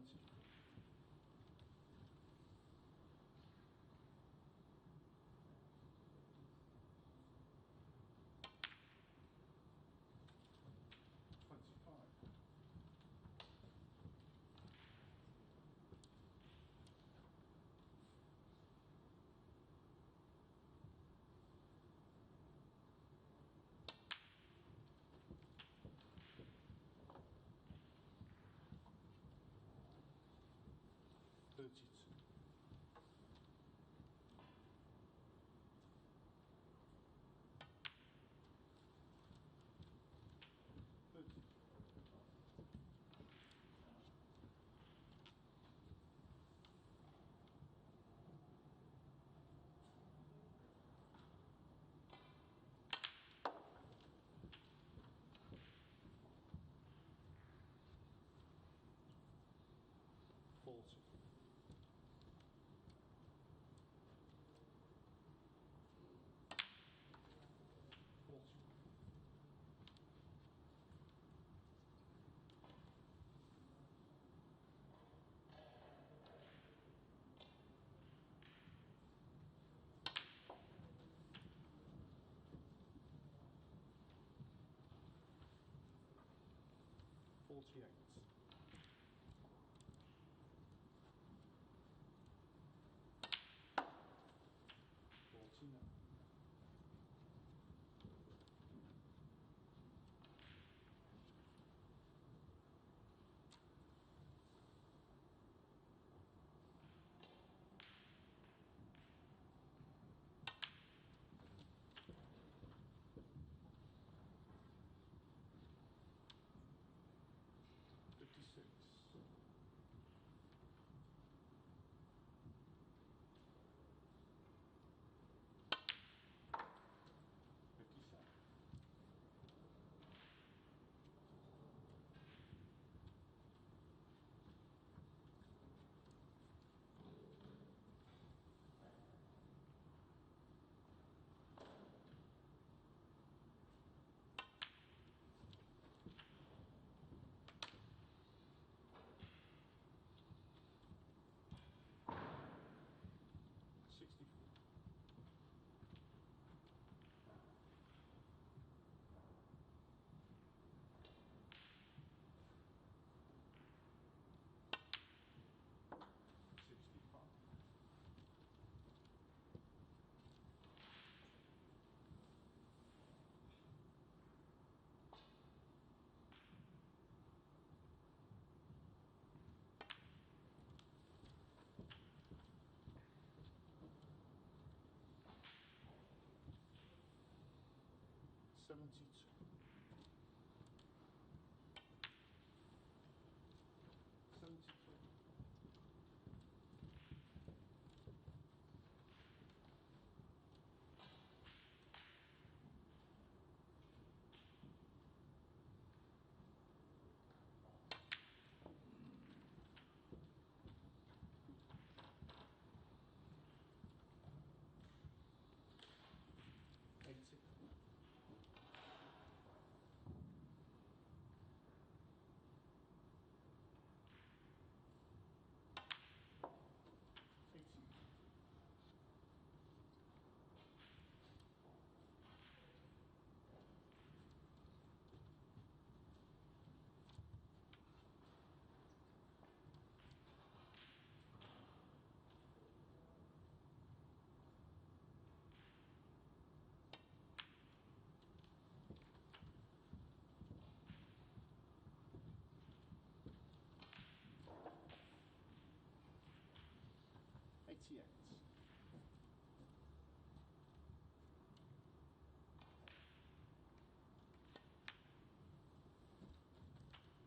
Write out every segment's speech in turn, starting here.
20. 25. 32. 30. 40. 40. 48. 49. 56. 57. 64. 65. 72. 73. 80. 80. 88.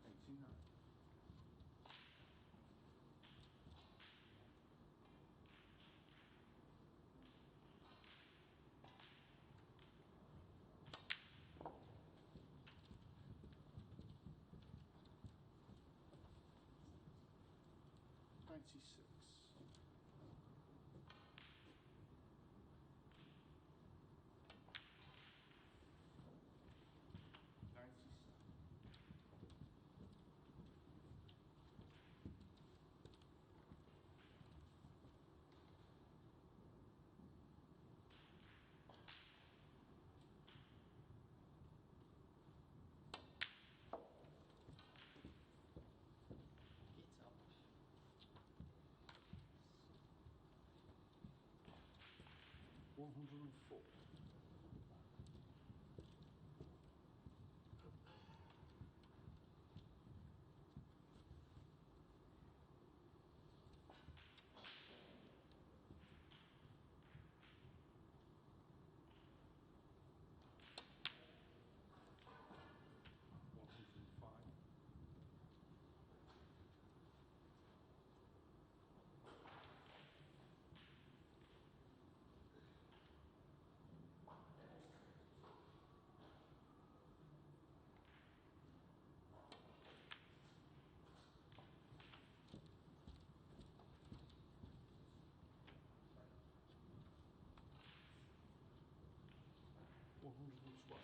89. 96. 97. 104. 105. 112.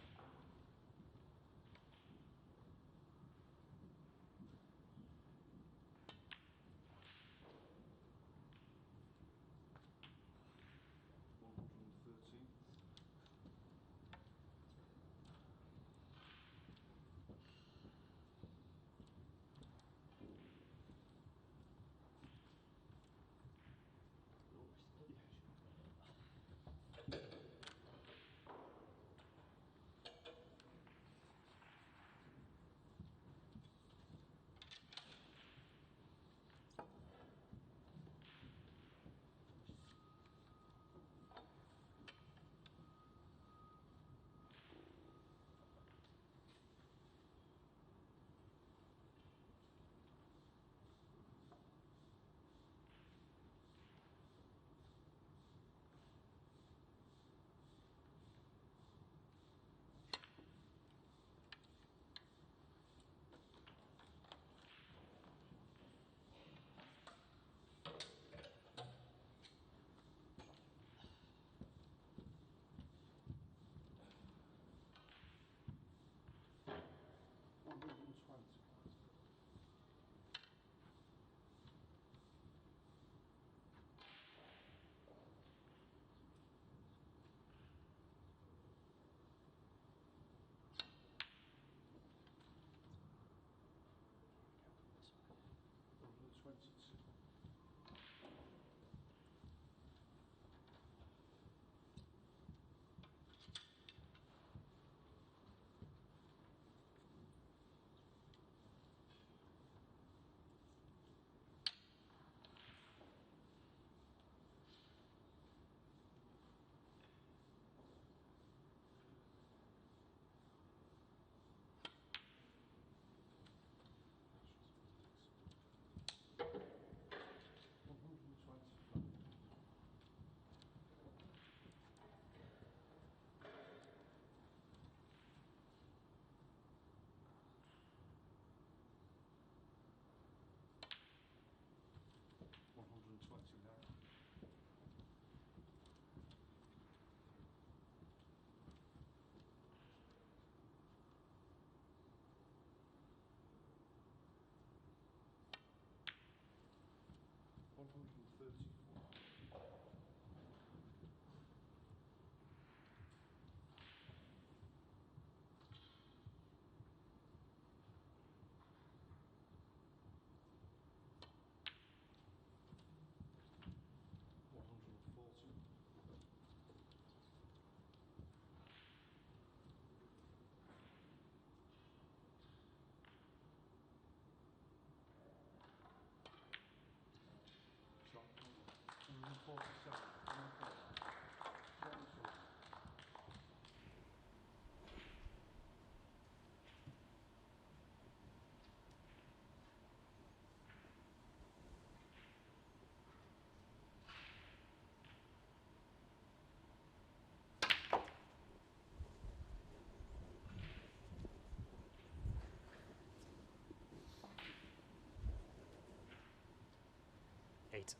113. 120. 122. 125. 129. 134. 140. 147. 147. 8.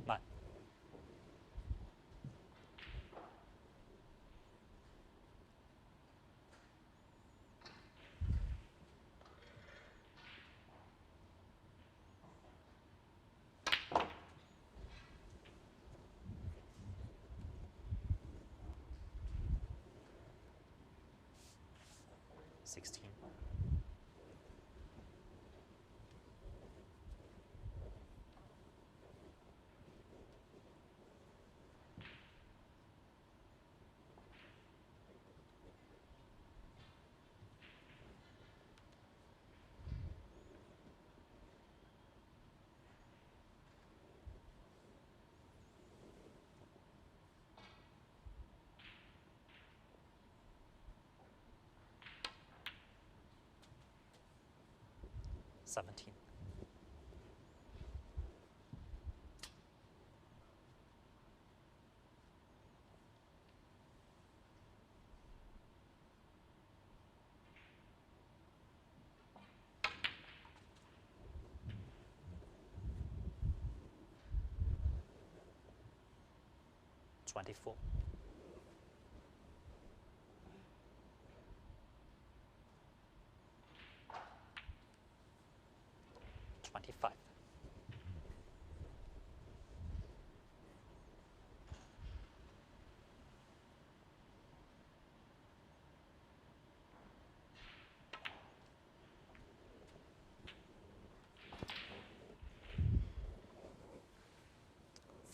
9. 141. 16. 17. 24. 25.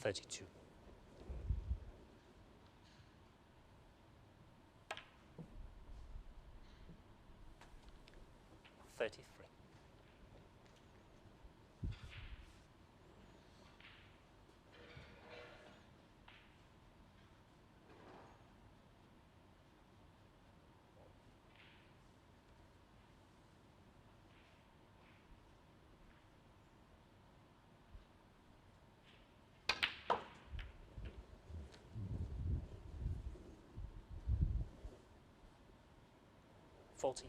32. 33. 40.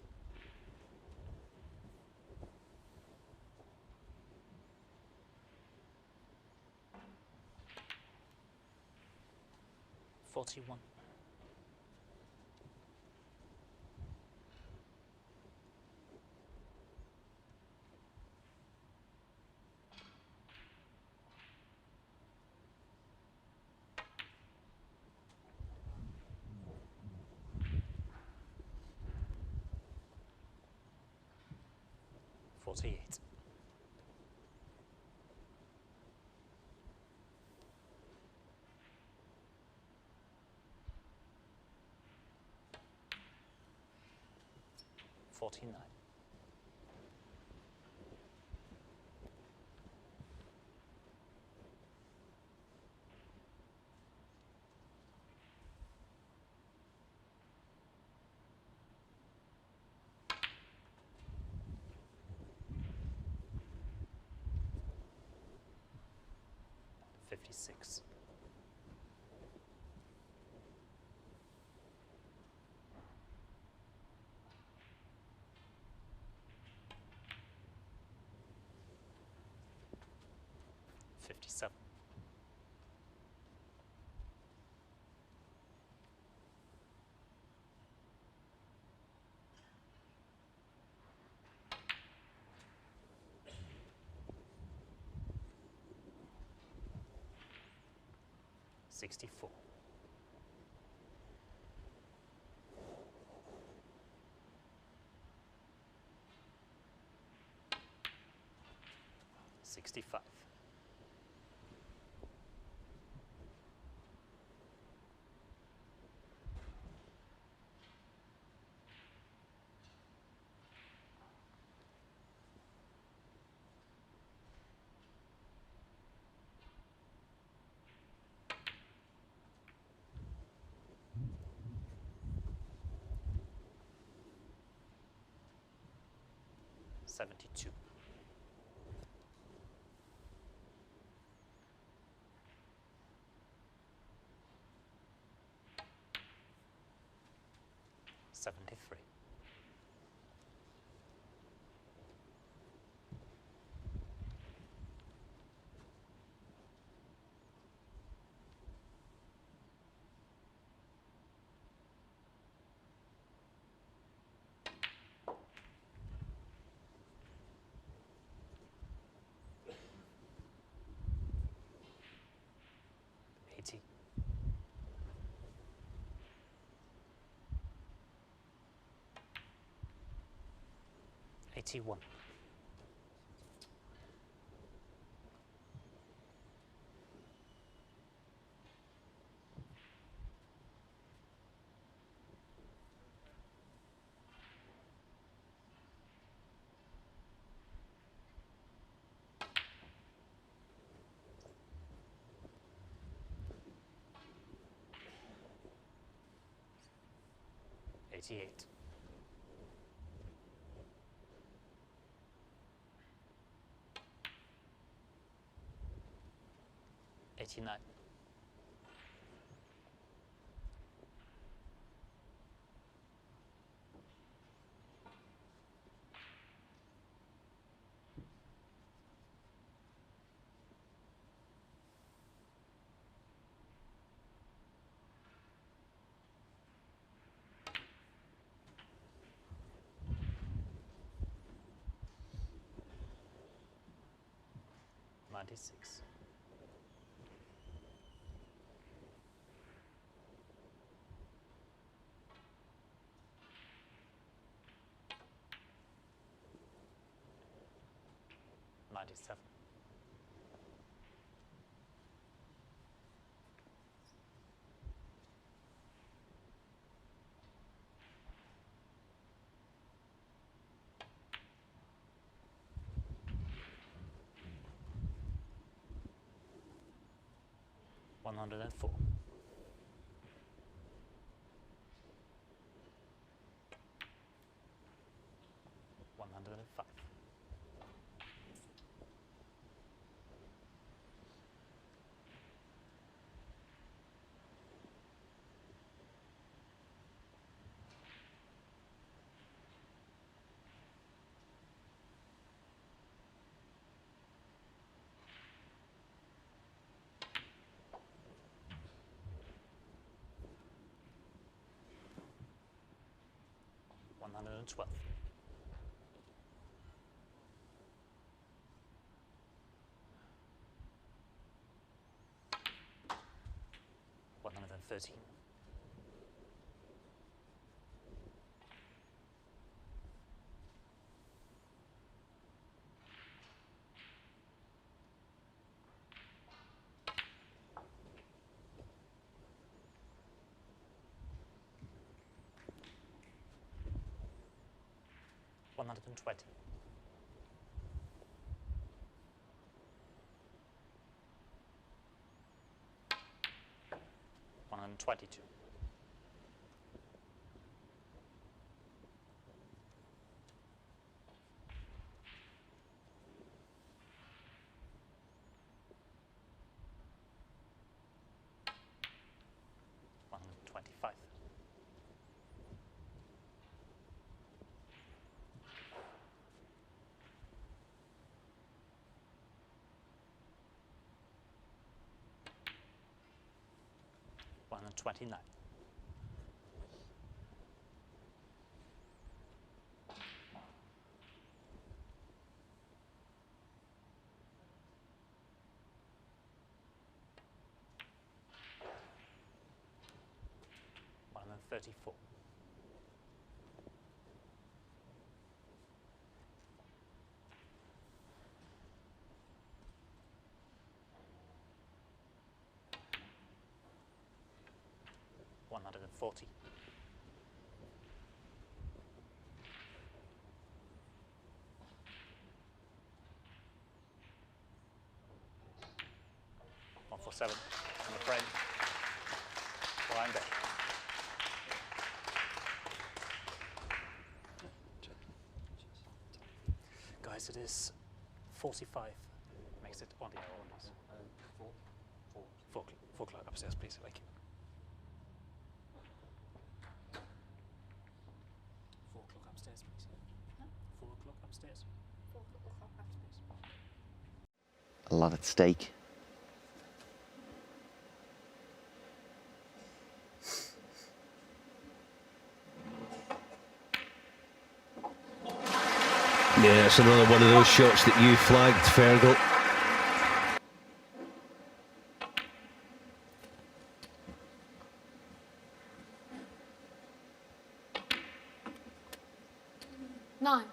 41. 48. 49. 56. 57. 64. 65. 72. 73. 80. 81. 81. 88. 89. 96. 97. 104. 105. 112. 113. 120. 122. 125. 129. 134. 140. 147 on the frame. Blind bet. Guys, it is 45. Makes it on the hour orders. 4 o'clock upstairs, please. Thank you. 4 o'clock upstairs, please. Huh? 4 o'clock upstairs. 4 o'clock upstairs. A lot at stake. Yeah, it's another one of those shots that you flagged, Fergal. Nine.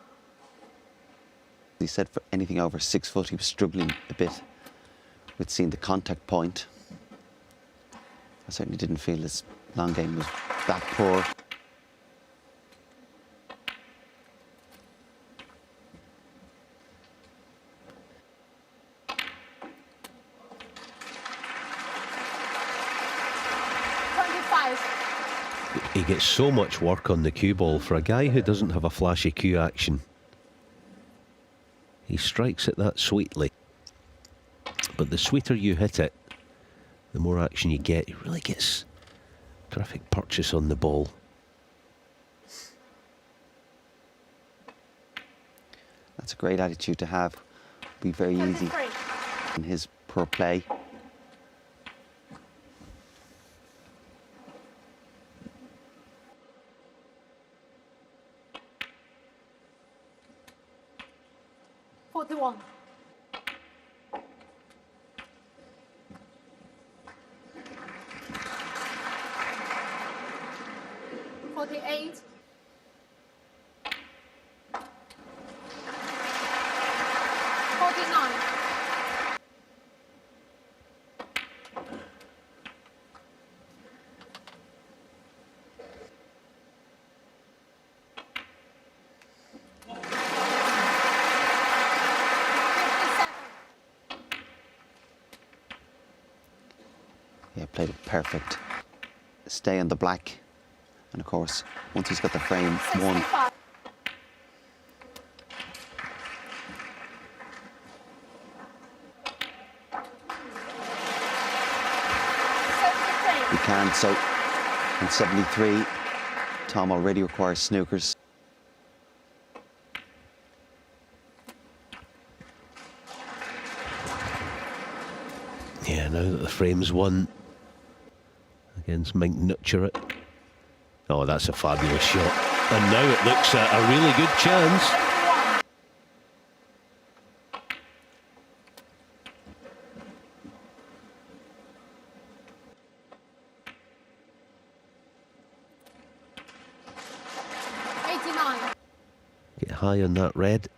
said for anything over 6 foot, he was struggling a bit with seeing the contact point. I certainly didn't feel his long game was that poor. He gets so much work on the cue ball for a guy who doesn't have a flashy cue action. He strikes it that sweetly. But the sweeter you hit it, the more action you get. He really gets terrific purchase on the ball. That's a great attitude to have. Be very easy in his poor play. Forty-one. 48. 49. 57. Yeah, played it perfect. Stay on the black. And of course, once he's got the frame won, 65. 73. he can. So in 73, Tom already requires snookers. Yeah, now that the frame's won against Mike Nutcheret. Oh, that's a fabulous shot. And now it looks a really good chance. 71. 89. Get high on that red.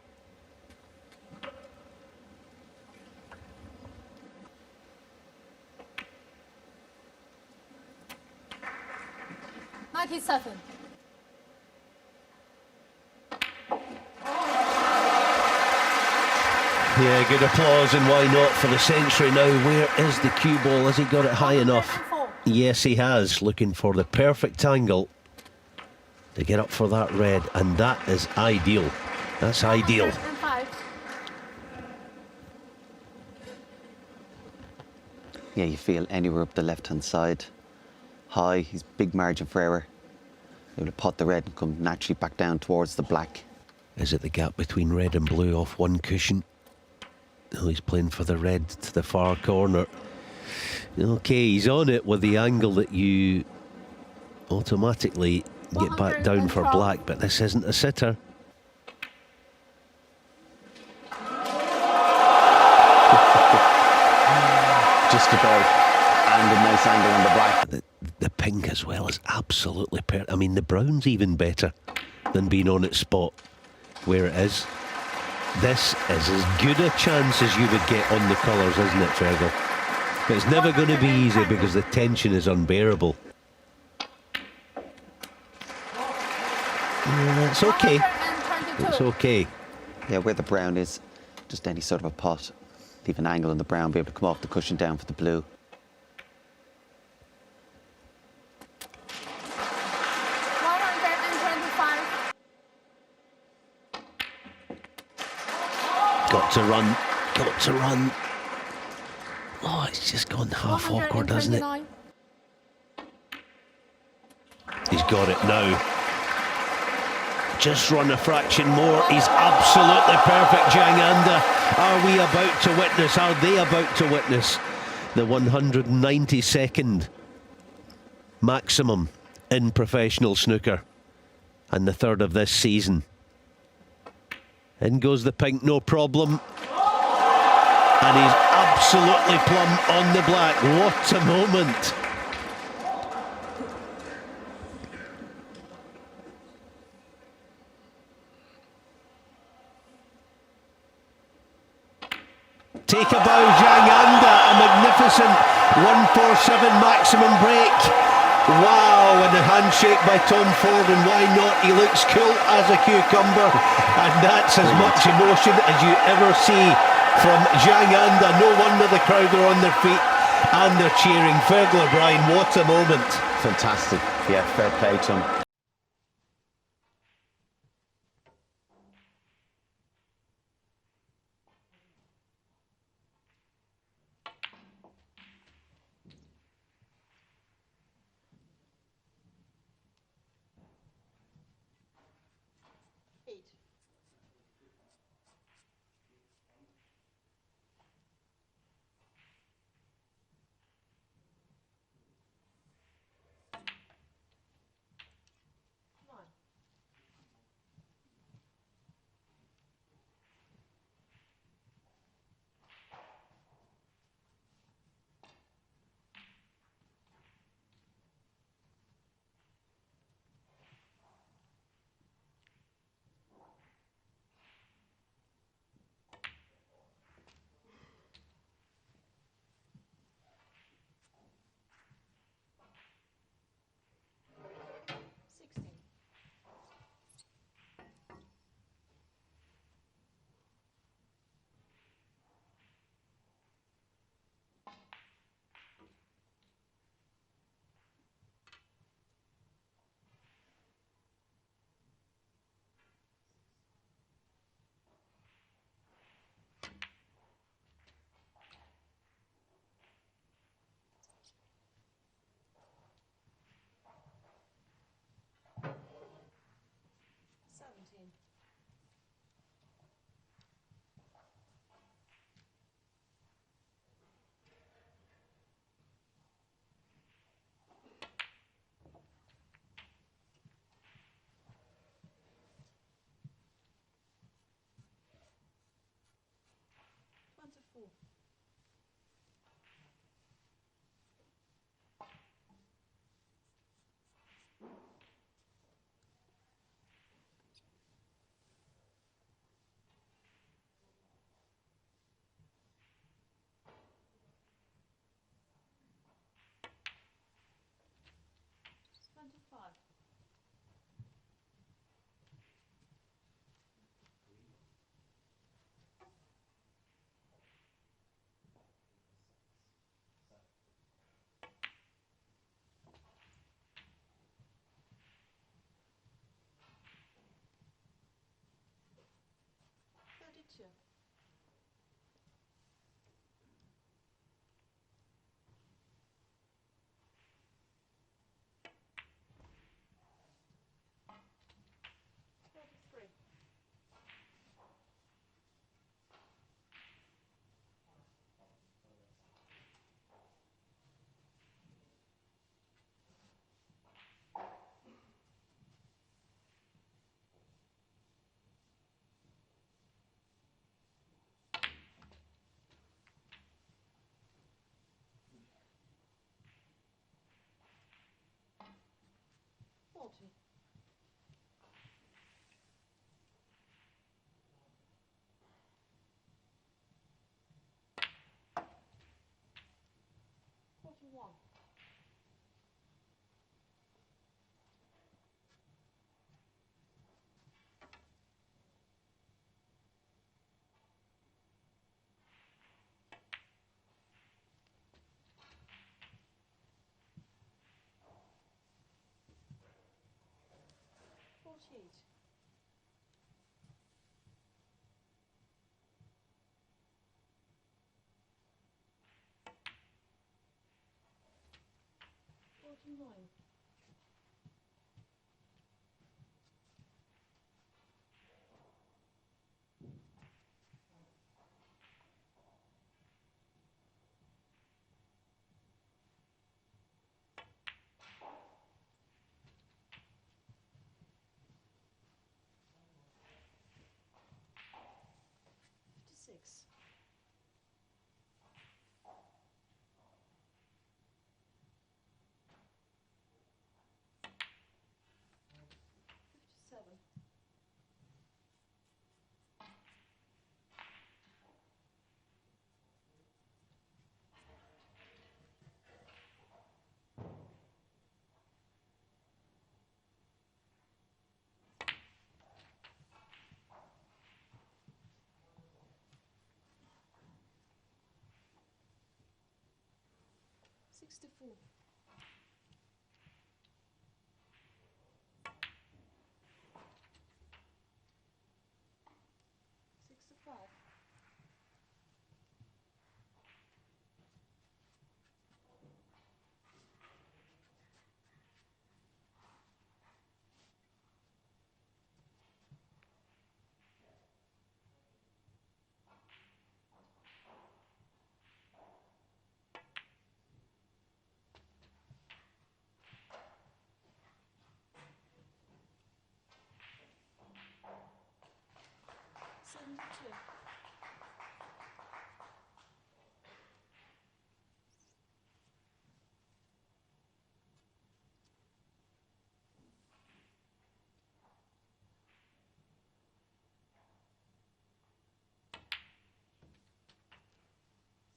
97. Yeah, good applause, and why not for the century now. Where is the cue ball? Has he got it high enough? 104. Yes, he has. Looking for the perfect angle to get up for that red, and that is ideal. That's ideal. 105. Yeah, you feel anywhere up the left-hand side. High, he's big margin for error. Able to pot the red and come naturally back down towards the black. Is it the gap between red and blue off one cushion? Oh, he's playing for the red to the far corner. Okay, he's on it with the angle that you automatically get back down for 112. black, but this isn't a sitter. Just about. And a nice angle on the black. The pink as well is absolutely I mean, the brown's even better than being on its spot where it is. This is as good a chance as you would get on the colours, isn't it, Fergal? But it's never going to be easy because the tension is unbearable. Yeah, it's okay. 122. It's okay. Yeah, where the brown is, just any sort of a pot. Leave an angle on the brown, be able to come off the cushion down for the blue. 125. Got to run. Got to run. Oh, it's just gone half awkward, hasn't it? 129. He's got it now. Just run a fraction more. He's absolutely perfect, Zhang Anda. Are we about to witness, are they about to witness the 192nd maximum in professional snooker and the third of this season? In goes the pink, no problem. And he's absolutely plumb on the black. What a moment. Take a bow, Zhang Anda, a magnificent 147 maximum break. Wow, and the handshake by Tom Ford, and why not? He looks cool as a cucumber, and that's as much emotion as you ever see from Zhang Anda. No wonder the crowd are on their feet and they're cheering. Fergal O'Brien, what a moment. Fantastic. Yeah, fair play to him. 64. 65. 72.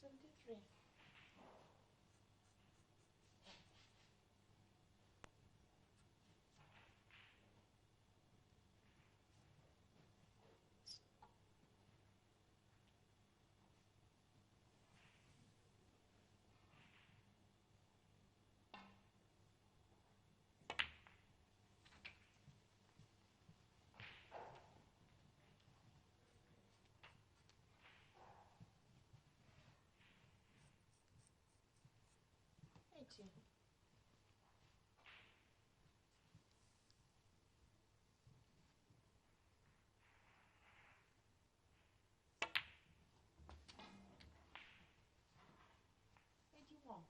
73. 80. 81.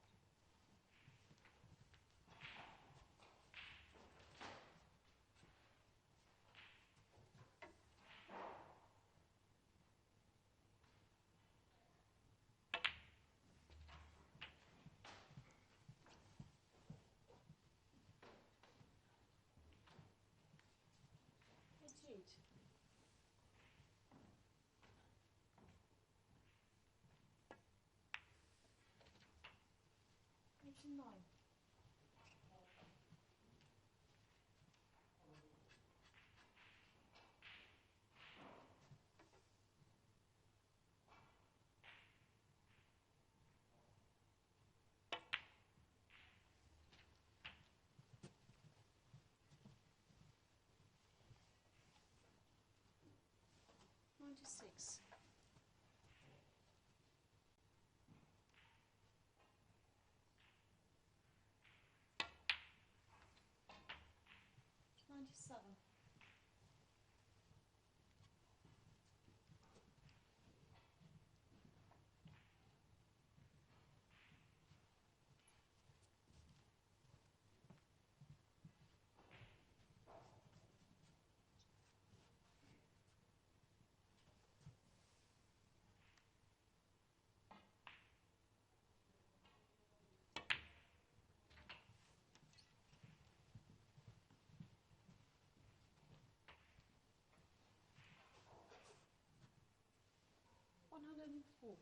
88. 89. 96. 97. 104.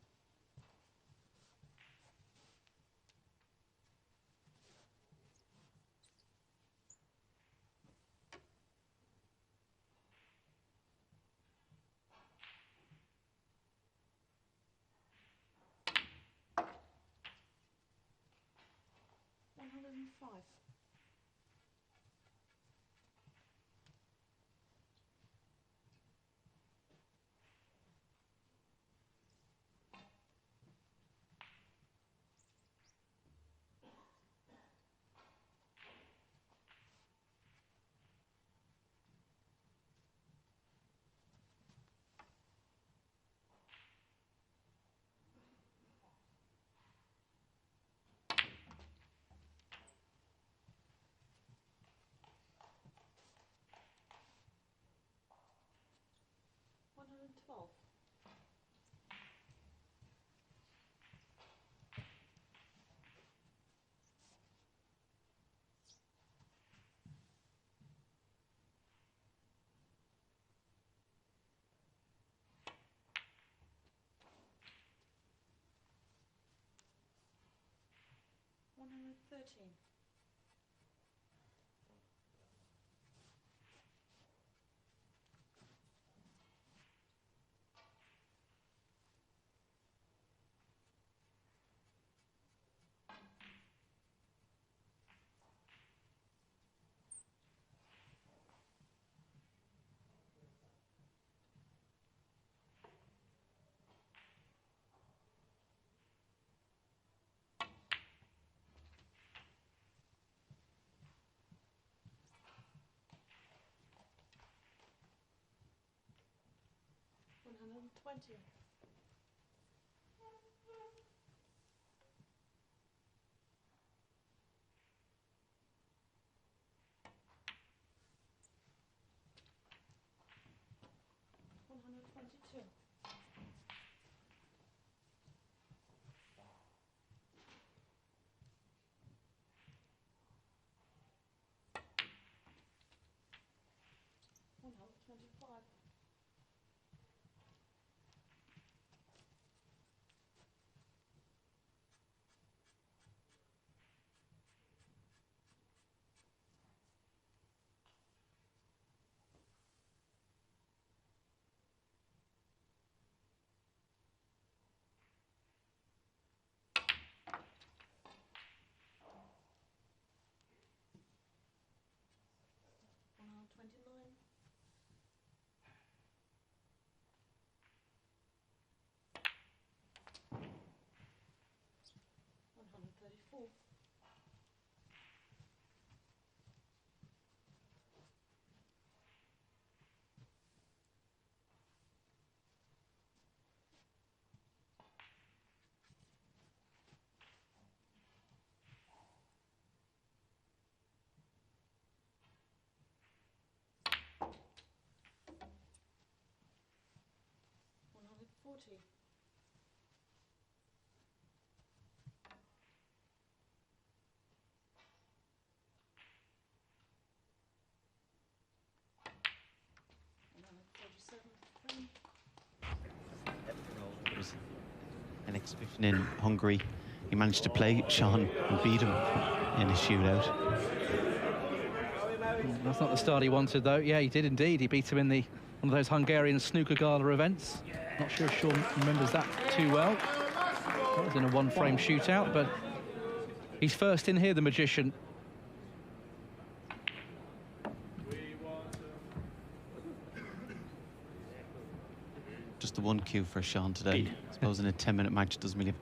105. 112. 113. 114. 120. 122. 125. 129. 134. 140. 147. It was an exhibition in Hungary. He managed to play Sean and beat him in a shootout. That's not the start he wanted, though. Yeah, he did indeed. He beat him in one of those Hungarian snooker gala events. Not sure if Sean remembers that too well. That was in a one-frame shootout, but he's first in here, the magician. Just the one cue for Sean today. I suppose in a 10-minute match, it doesn't really have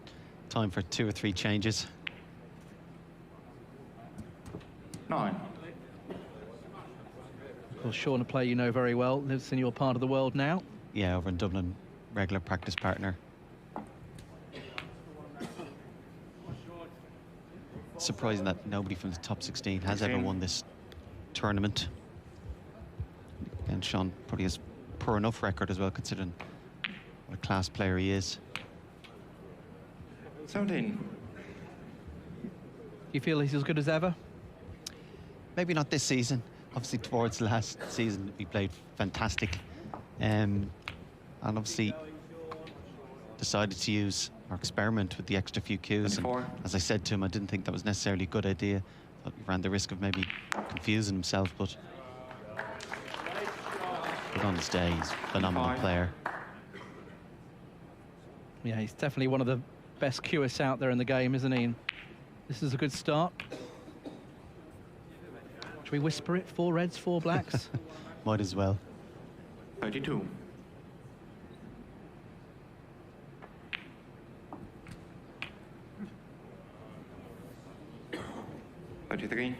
time for 2 or 3 changes. 9. Of course, Sean, a player you know very well, lives in your part of the world now. Yeah, over in Dublin, regular practice partner. Surprising that nobody from the top 16 has ever won this tournament. And Sean probably has poor enough record as well, considering what a class player he is. 17. You feel he's as good as ever? Maybe not this season. Obviously, towards the last season, he played fantastic. And obviously decided to use or experiment with the extra few cues. And as I said to him, I didn't think that was necessarily a good idea. Thought he ran the risk of maybe confusing himself, but on this day, he's a phenomenal player. Yeah, he's definitely one of the best cueists out there in the game, isn't he? And this is a good start. Should we whisper it? 4 reds, 4 blacks? Might as well. 32. 33.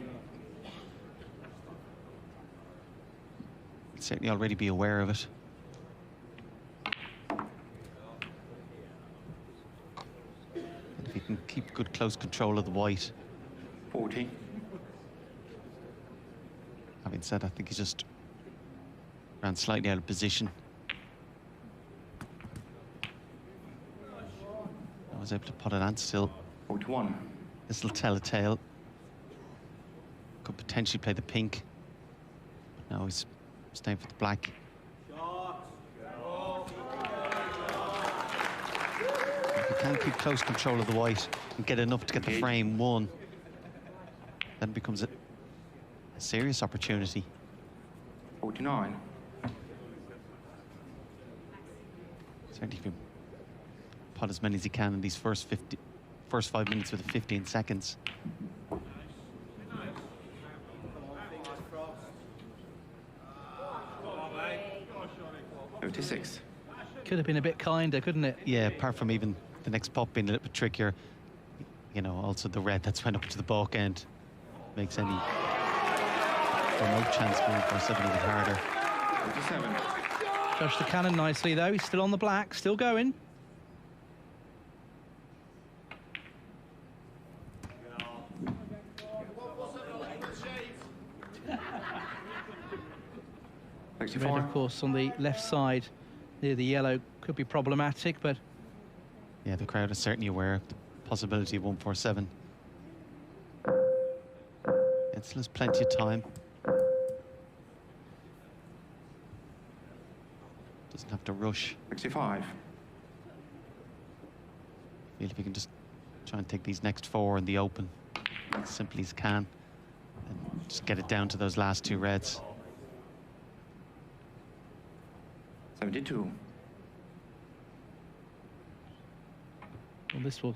He'd certainly already be aware of it. And if he can keep good close control of the white. 40. Having said, I think he just ran slightly out of position. I was able to put an answer still. 41. This will tell a tale. Could potentially play the pink. But no, he's staying for the black. If he can keep close control of the white and get enough to get the frame won, then it becomes a serious opportunity. 49. Certainly he can pot as many as he can in these first 5 minutes with the 15 seconds. 36. Could have been a bit kinder, couldn't it? Yeah, apart from even the next pop being a little bit trickier, you know, also the red that's went up to the baulk end makes any remote chance going for 7 even harder. 37. Josh the Cannon nicely, though. He's still on the black, still going. Red, 64. of course, on the left side near the yellow could be problematic, but Yeah, the crowd is certainly aware of the possibility of 147. It's there's plenty of time. Doesn't have to rush. 65. Feel if you can just try and take these next 4 in the open as simply as can, and just get it down to those last 2 reds. 72. well, this will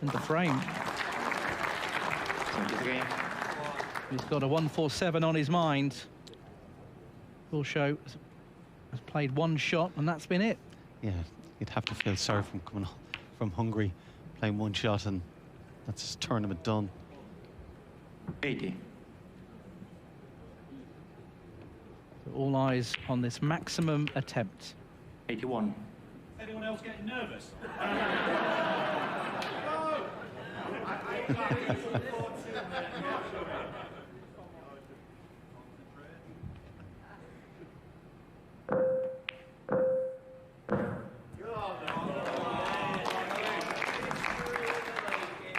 end the frame. 73. He's got a 147 on his mind. Will show has played 1 shot, and that's been it. Yeah, you'd have to feel sorry from coming from Hungary, playing 1 shot, and that's his tournament done. 80. So all eyes on this maximum attempt. 81. Anyone else getting nervous?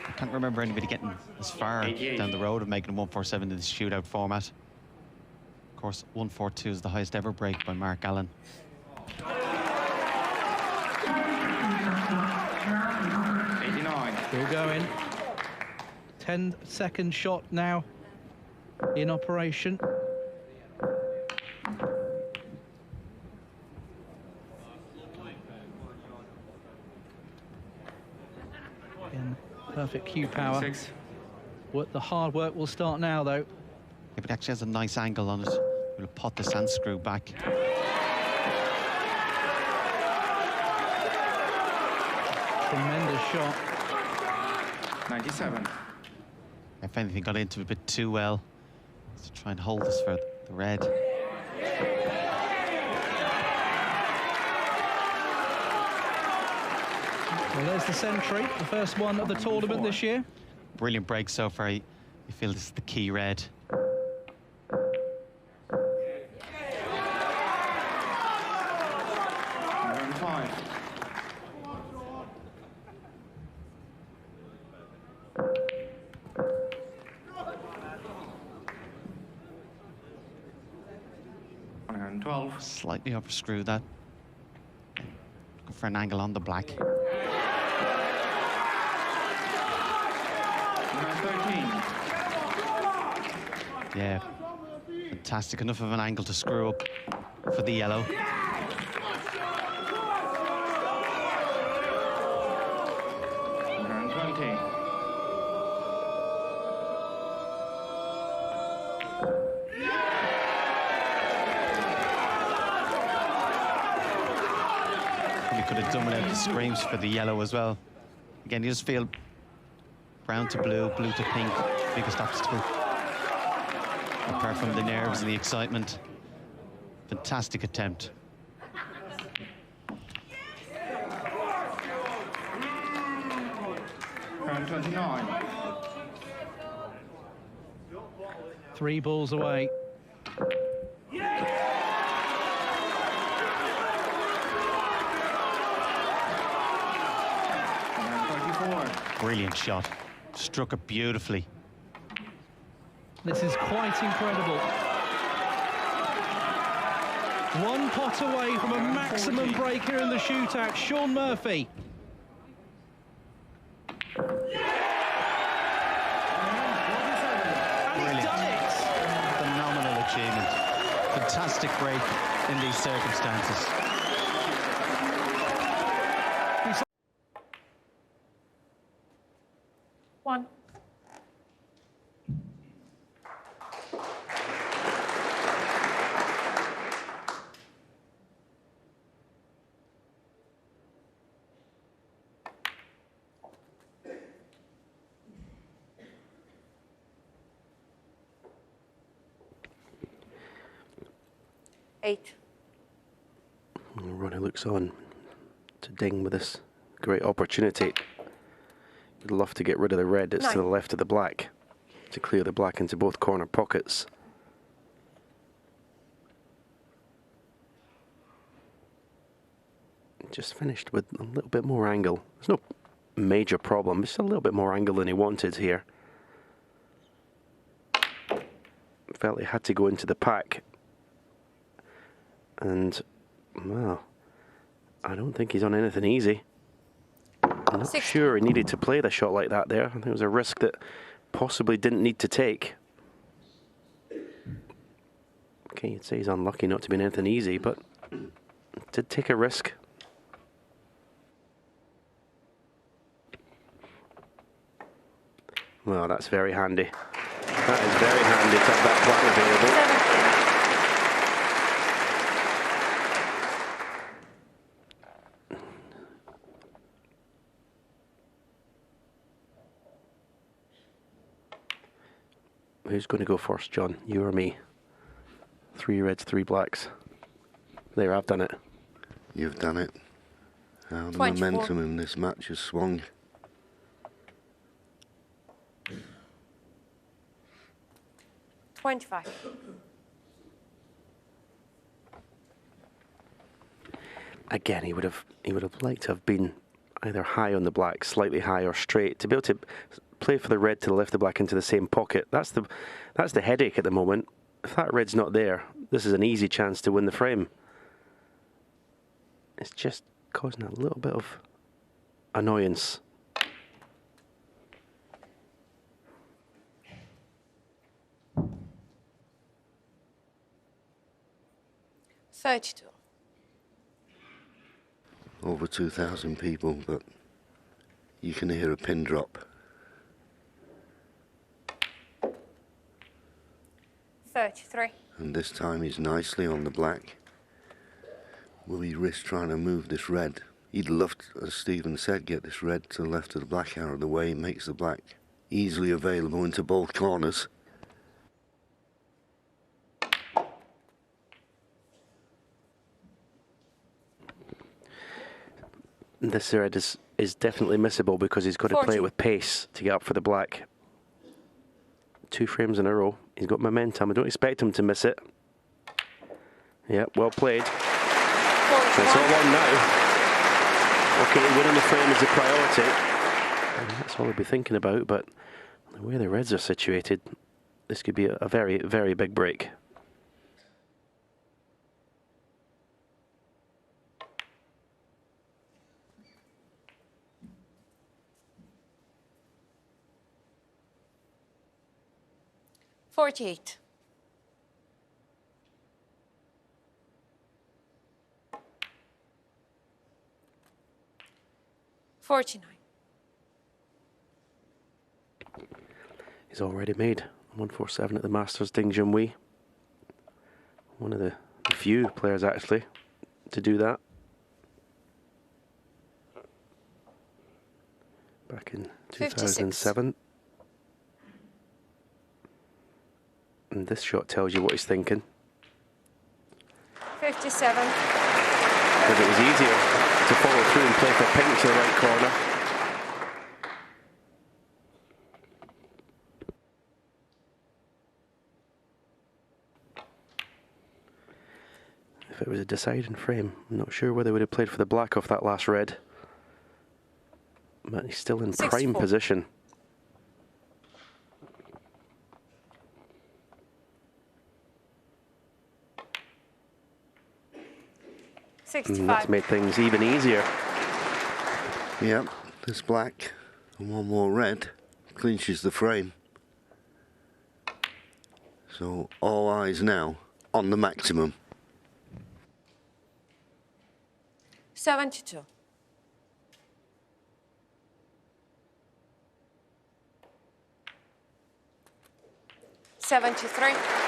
I can't remember anybody getting as far 88. down the road of making a 147 in this shootout format. Of course, 142 is the highest ever break by Mark Allen. 89. Still going. 10-second shot now in operation. Again, perfect cue power. 6. The hard work will start now, though. If it actually has a nice angle on it, we'll pot the sand screw back. Tremendous shot. 97. If anything got into it a bit too well, to try and hold this for the red. Well, there's the century, the first one of the tournament this year. Brilliant break so far. You feel this is the key red. 105. Slightly overscrew that. Go for an angle on the black. 13. Yeah, fantastic. Enough of an angle to screw up for the yellow. 120. Probably could have done without the screams for the yellow as well. Again, you just feel brown to blue, blue to pink, biggest obstacle. Apart from the nerves and the excitement. Fantastic attempt. Round 29. 3 balls away. Round 34. Brilliant shot. Struck it beautifully. This is quite incredible. 1 pot away from a maximum break here in the shootout. Shaun Murphy. And he's done it. Phenomenal achievement. Fantastic break in these circumstances. One. 8. Ronnie looks on to Ding with this great opportunity. He'd love to get rid of the red that's to the left of the black, to clear the black into both corner pockets. Just finished with a little bit more angle. There's no major problem, just a little bit more angle than he wanted here. Felt he had to go into the pack. And, well, I don't think he's on anything easy. I'm not sure he needed to play the shot like that there. I think it was a risk that possibly didn't need to take. Okay, you'd say he's unlucky not to be anything easy, but did take a risk. Well, that's very handy. That is very handy to have that black available. Who's going to go first, John? You or me? 3 reds, 3 blacks. There, I've done it. You've done it. How the 24. momentum in this match has swung. Again, he would have liked to have been either high on the black, slightly high, or straight to be able to play for the red to the left of black into the same pocket. That's the headache at the moment. If that red's not there, this is an easy chance to win the frame. It's just causing a little bit of annoyance. Over 2,000 people, but you can hear a pin drop. 33. And this time he's nicely on the black. Will he risk trying to move this red? He'd love to, as Stephen said, get this red to the left of the black out of the way. It makes the black easily available into both corners. This red is definitely missable because he's got to play it with pace to get up for the black. 2 frames in a row. He's got momentum. I don't expect him to miss it. Yeah, well played. It's all on now. Okay, winning the frame is a priority. And that's all he'll be thinking about, but the way the reds are situated, this could be a very, very big break. $48. $49. He's already made 147 at the Masters, Ding Junhui. One of the few players actually to do that. Back in 2007. And this shot tells you what he's thinking. 57. If it was easier to follow through and play for pink to the right corner. If it was a deciding frame, I'm not sure whether he would have played for the black off that last red. But he's still in prime position. And that's made things even easier. Yep, this black and one more red clinches the frame. So all eyes now on the maximum. 72. $73.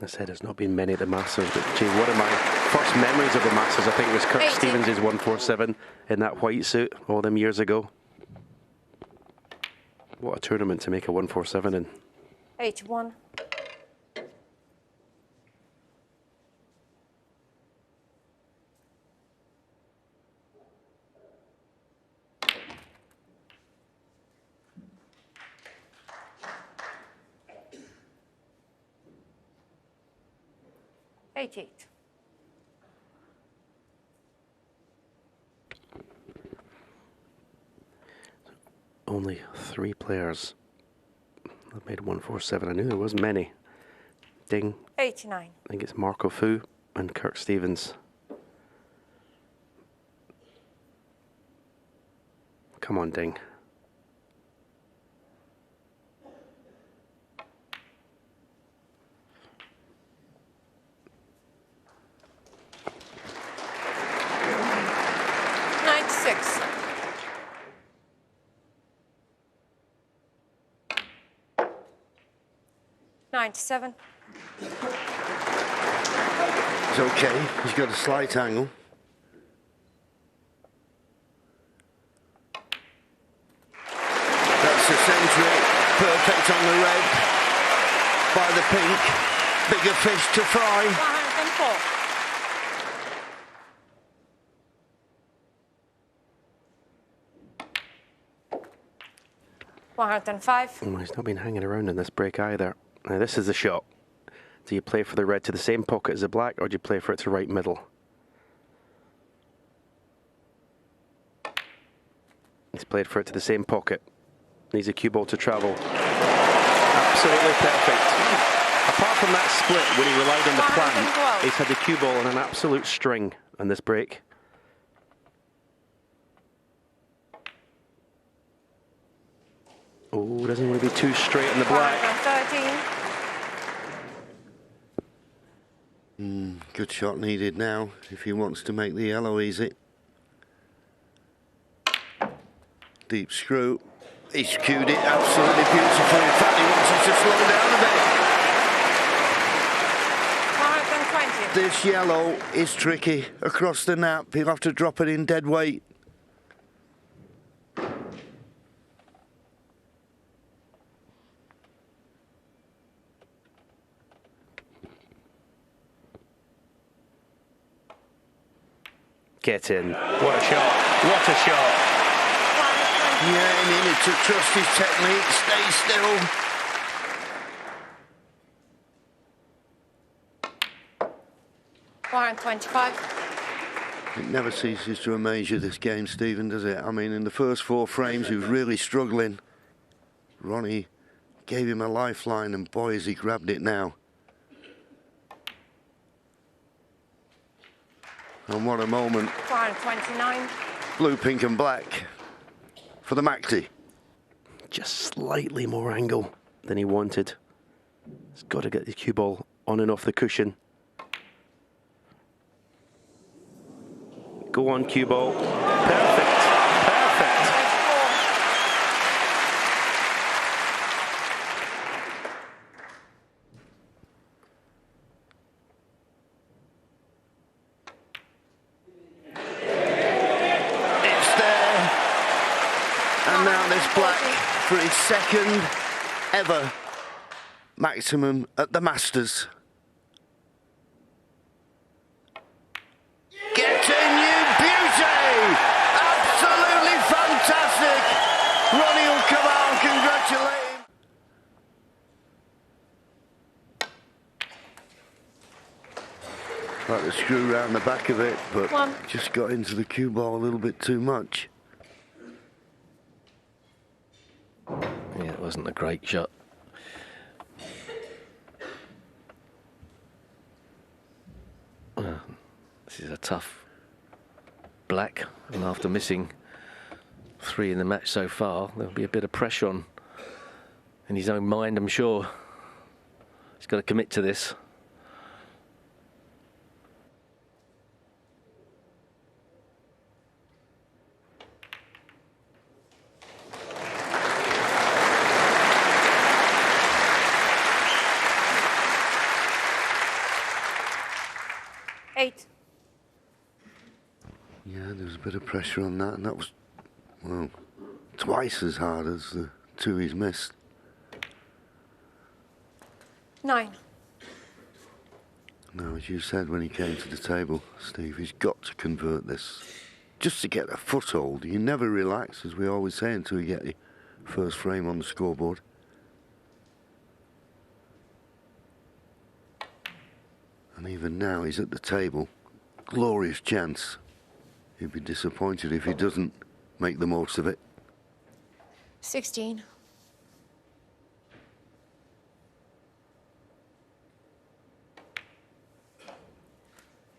I said there's not been many at the Masters, but gee, one of my first memories of the Masters, I think, was Kirk 80. Stevens' 147 in that white suit all them years ago. What a tournament to make a 147 in. 81. Eight. Only 3 players that made 147. I knew there wasn't many. Ding. 89. I think it's Marco Fu and Kirk Stevens. Come on, Ding. Seven. It's okay. He's got a slight angle. That's the century. Perfect on the red. By the pink. Bigger fish to fry. 104. Oh, he's not been hanging around in this break either. Now this is the shot. Do you play for the red to the same pocket as the black, or do you play for it to right middle? He's played for it to the same pocket. Needs a cue ball to travel. Absolutely perfect. Apart from that split when he relied on the plan, he's had the cue ball on an absolute string on this break. Oh, doesn't want to be too straight in the black. 13. Good shot needed now if he wants to make the yellow easy. Deep screw. He's cued it absolutely beautifully. In fact, he wants it to slow down a bit. 120. This yellow is tricky. Across the nap, he'll have to drop it in dead weight. Get in. What a shot. What a shot. Yeah, he needed to trust his technique, stay still. It never ceases to amaze you, this game, Stephen, does it? I mean, in the first 4 frames, he was really struggling. Ronnie gave him a lifeline, and boy, has he grabbed it now. And what a moment. 429. Blue, pink and black for the Maxi. Just slightly more angle than he wanted. He's got to get the cue ball on and off the cushion. Go on, cue ball. Perfect. Perfect. And now this black for his second ever maximum at the Masters. Get in, you beauty! Absolutely fantastic! Ronnie will come out and congratulate him. Like the screw round the back of it, but just got into the cue ball a little bit too much. Yeah, it wasn't a great shot. This is a tough black, and after missing 3 in the match so far, there'll be a bit of pressure on in his own mind, I'm sure. He's got to commit to this. 8. Yeah, there was a bit of pressure on that, and that was, well, twice as hard as the two he's missed. 9. Now, as you said when he came to the table, Steve, he's got to convert this. Just to get a foothold. You never relax, as we always say, until you get your first frame on the scoreboard. And even now, he's at the table. Glorious chance. He'd be disappointed if he doesn't make the most of it. 16.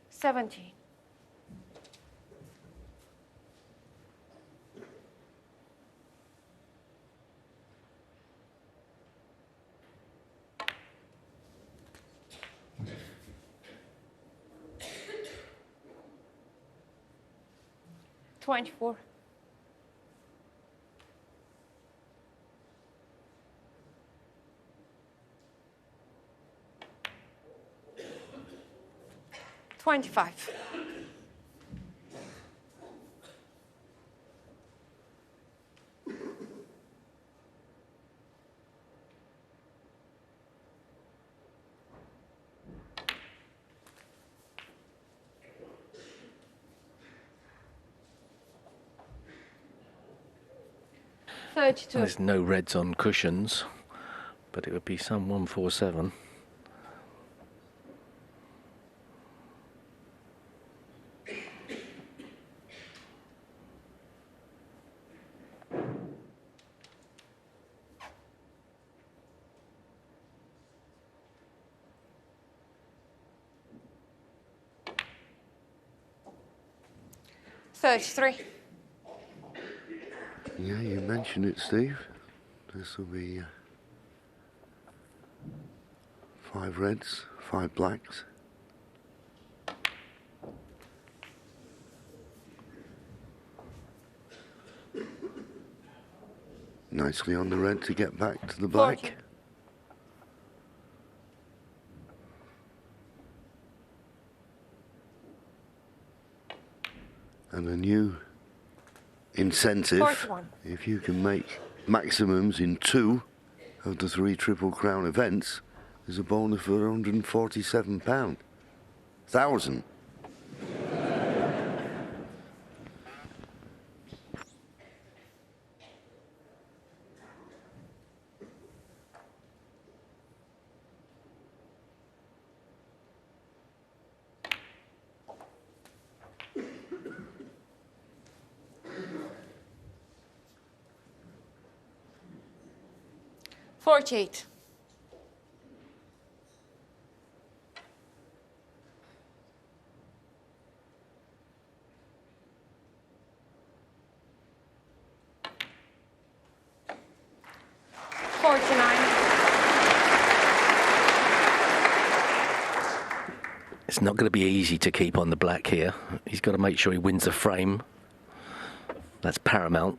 17. 24. 25. 32. There's no reds on cushions, but it would be some 147. Yeah, you mentioned it, Steve. This will be 5 reds, 5 blacks. Nicely on the red to get back to the black. 40. And a new incentive. 41. If you can make maximums in 2 of the 3 Triple Crown events, there's a bonus for £147,000. $48. 49. It's not going to be easy to keep on the black here. He's got to make sure he wins the frame. That's paramount.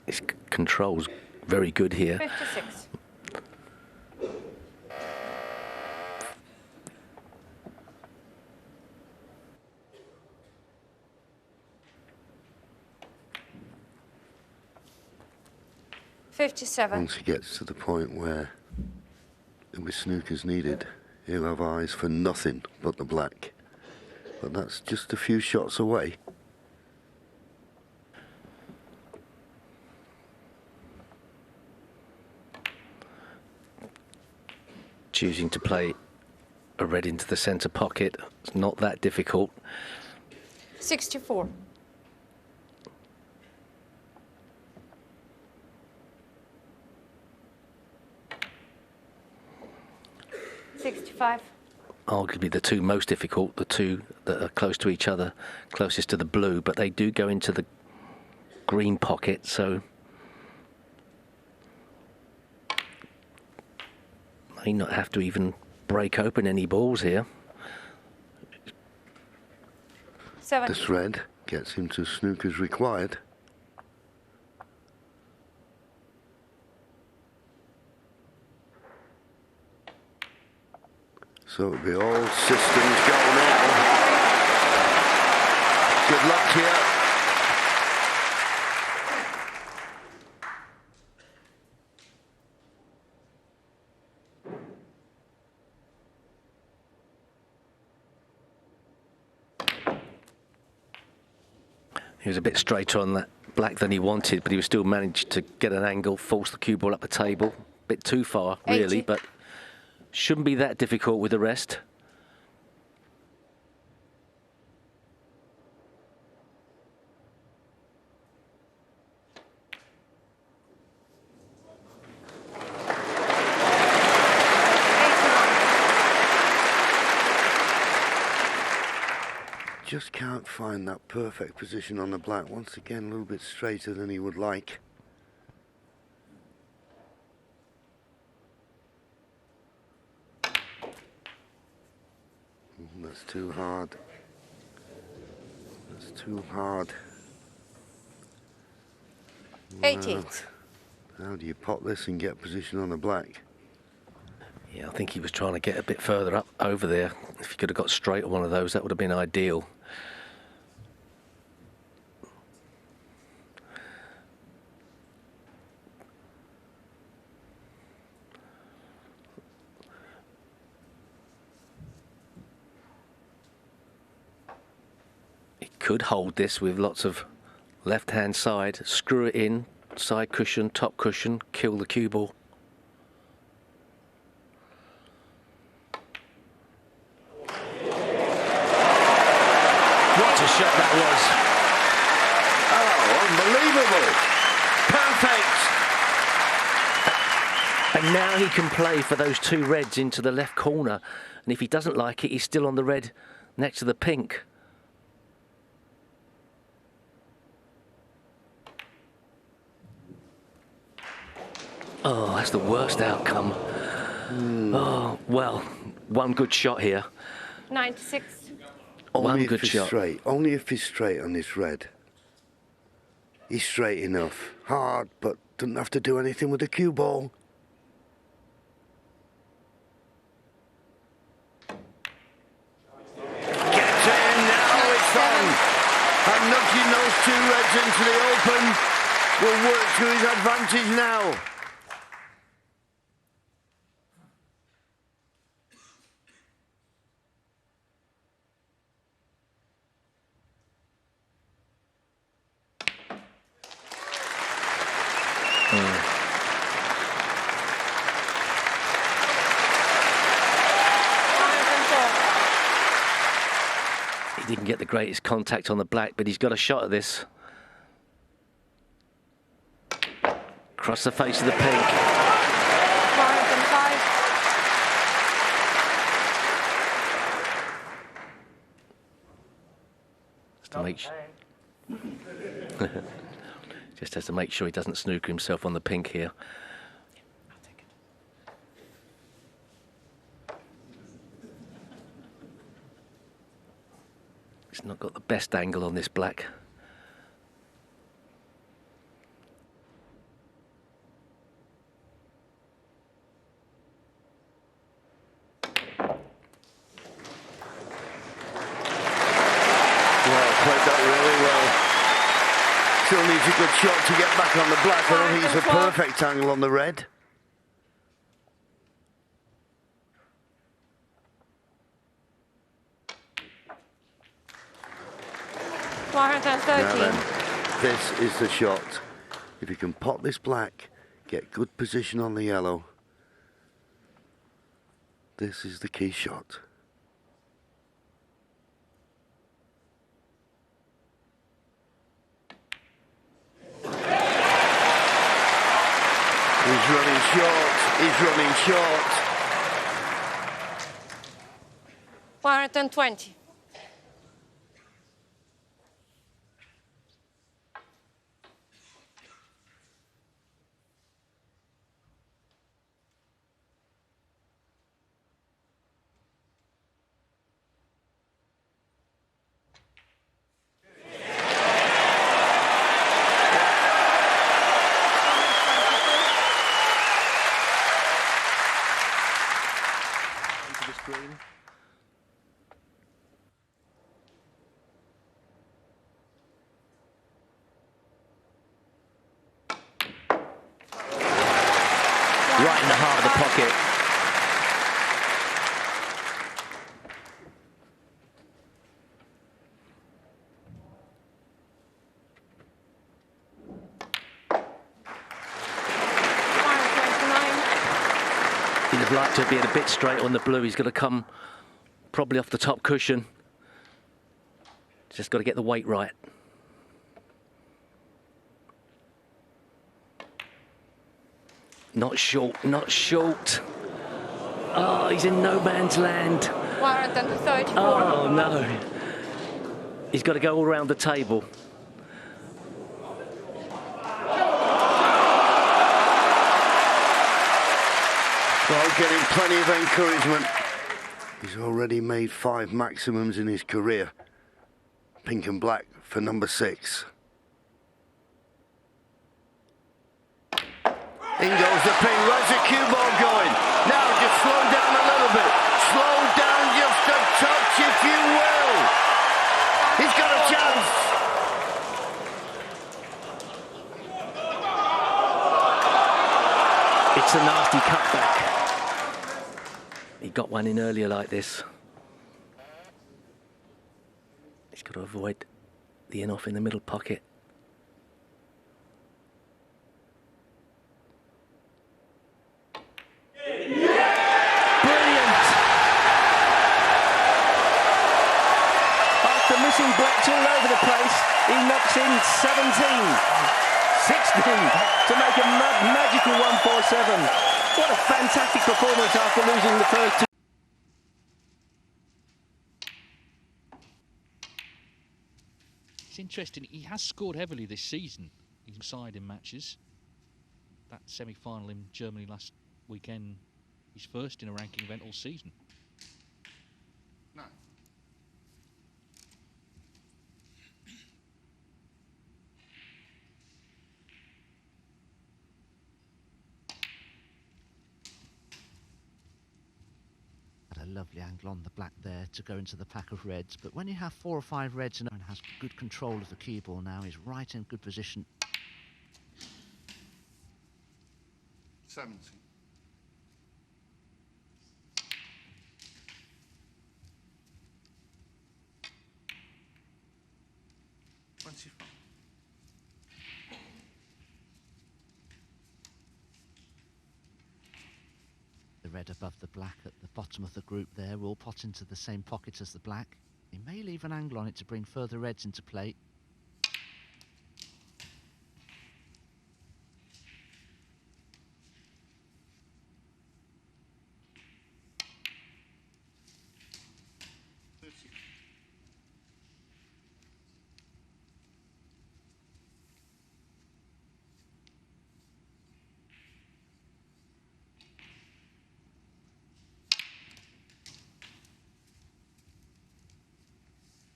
His control's very good here. 56. 57. Once he gets to the point where with snooker's needed, he'll have eyes for nothing but the black. But that's just a few shots away. Choosing to play a red into the centre pocket, it's not that difficult. 64. 65. Arguably the two most difficult, the two that are close to each other, closest to the blue, but they do go into the green pocket, so may not have to even break open any balls here. 70. This red gets him to snooker's required. So it'll be all systems go now. Good luck here. He was a bit straighter on that black than he wanted, but he was still managed to get an angle, force the cue ball up the table. A bit too far, really, 80. but shouldn't be that difficult with the rest. Just can't find that perfect position on the black. Once again, a little bit straighter than he would like. That's too hard. That's too hard. 88. How do you pot this and get position on the black? Yeah, I think he was trying to get a bit further up over there. If he could have got straight on one of those, that would have been ideal. He could hold this with lots of left-hand side, screw it in, side cushion, top cushion, kill the cue ball. What a shot that was. Oh, unbelievable. Perfect. And now he can play for those two reds into the left corner. And if he doesn't like it, he's still on the red next to the pink. Oh, that's the worst outcome. Oh, well, one good shot here. 96. One Only good if he's shot. straight. Only if he's straight on this red. He's straight enough. Hard, but doesn't have to do anything with the cue ball. Gets in, now it's on. And knocking those two reds into the open will work to his advantage now. He didn't get the greatest contact on the black, but he's got a shot at this. Across the face of the pink. 105. Just to make just has to make sure he doesn't snooker himself on the pink here. I'll take it. He's not got the best angle on this black. Well, played that really well. Still needs a good shot to get back on the black. I don't think it's a perfect angle on the red. Now 113. then, this is the shot. If you can pot this black, get good position on the yellow, this is the key shot. He's running short. He's running short. 120. To the screen. right in the heart of the pocket. He'd have liked to be a bit straight on the blue. He's got to come probably off the top cushion. Just got to get the weight right. Not short, not short. Oh, he's in no man's land. 134. Oh, no. He's got to go all around the table. Well, getting plenty of encouragement. He's already made 5 maximums in his career. Pink and black for number 6. In goes the ping. Where's the cue ball going? Now just slow down a little bit. Slow down just a touch, if you will. He's got a chance. It's a nasty cutback. He got one in earlier like this. He's got to avoid the in-off in the middle pocket. Brilliant! After missing blacks all over the place, he knocks in 17, 16 to make a magical 147. What a fantastic performance after losing the first 2. It's interesting, he has scored heavily this season inside in matches. That semi-final in Germany last weekend, he's first in a ranking event all season. No. A lovely angle on the black there to go into the pack of reds, but when you have 4 or 5 reds and has good control of the cue ball now, he's right in good position. 70. The red above the black at the bottom of the group there will pot into the same pocket as the black. He may leave an angle on it to bring further reds into play.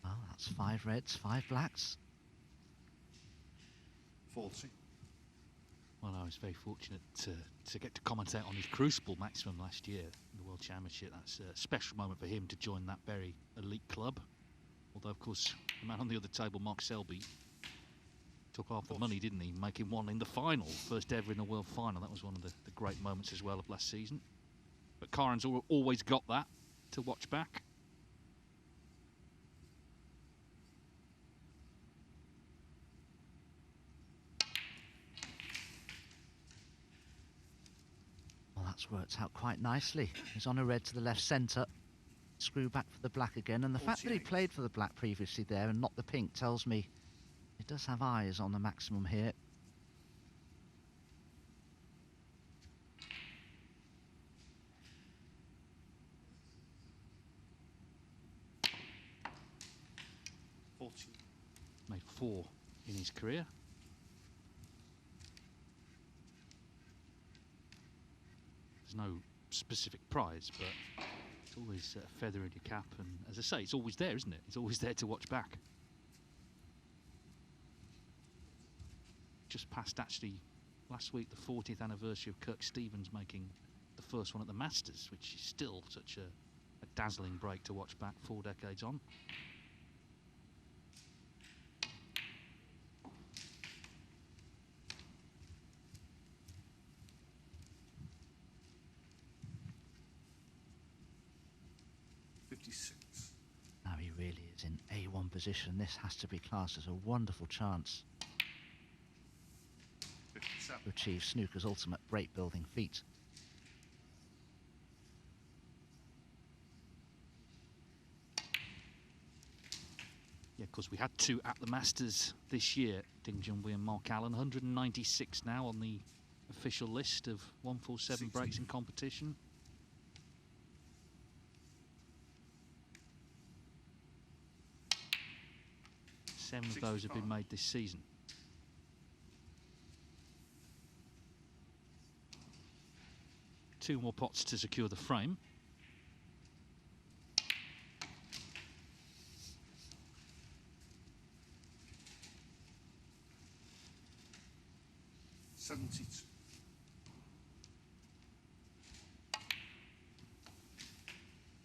Well, that's 5 reds, 5 blacks. 40. Well, I was very fortunate to get to commentate on his Crucible maximum last year, the World Championship. That's a special moment for him to join that very elite club. Although, of course, the man on the other table, Mark Selby, took half the money, didn't he? Making one in the final, first ever in a world final. That was one of the great moments as well of last season. But Karan's always got that to watch back. Well, that's worked out quite nicely. He's on a red to the left centre. Screw back for the black again. And the fact that he played for the black previously there and not the pink tells me he does have eyes on the maximum here. Made 4 in his career. There's no specific prize, but it's always a feather in your cap, and as I say, it's always there, isn't it? It's always there to watch back. Just passed, actually, last week, the 40th anniversary of Kirk Stevens making the first one at the Masters, which is still such a dazzling break to watch back 4 decades on. A1 position. This has to be classed as a wonderful chance 57. to achieve snooker's ultimate break-building feat. Yeah, because we had two at the Masters this year, Ding Junhui and Mark Allen. 196 now on the official list of 147 breaks in competition. Seven of those have been made this season. Two more pots to secure the frame.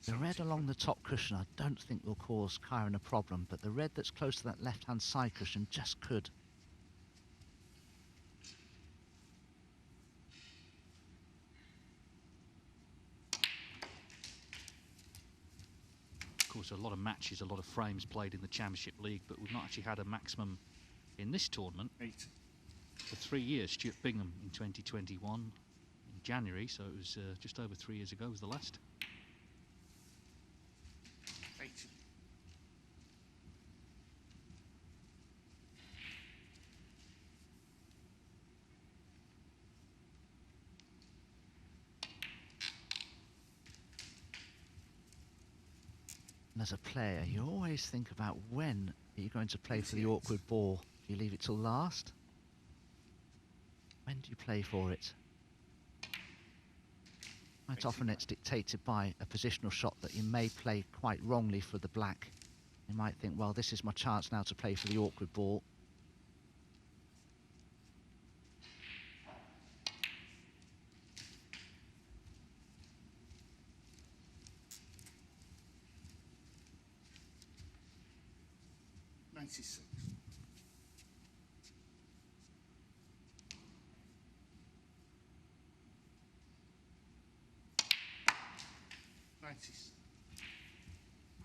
The red along the top cushion I don't think will cause Kyron a problem, but the red that's close to that left-hand side cushion just could. Of course, a lot of matches, a lot of frames played in the Championship League, but we've not actually had a maximum in this tournament. 8. For 3 years. Stuart Bingham in 2021 in January, so it was just over 3 years ago was the last. 80. And as a player, you always think about when are you going to play for the awkward ball. Do you leave it till last? When do you play for it? Quite often it's dictated by a positional shot that you may play quite wrongly for the black. You might think, well, this is my chance now to play for the awkward ball. $96.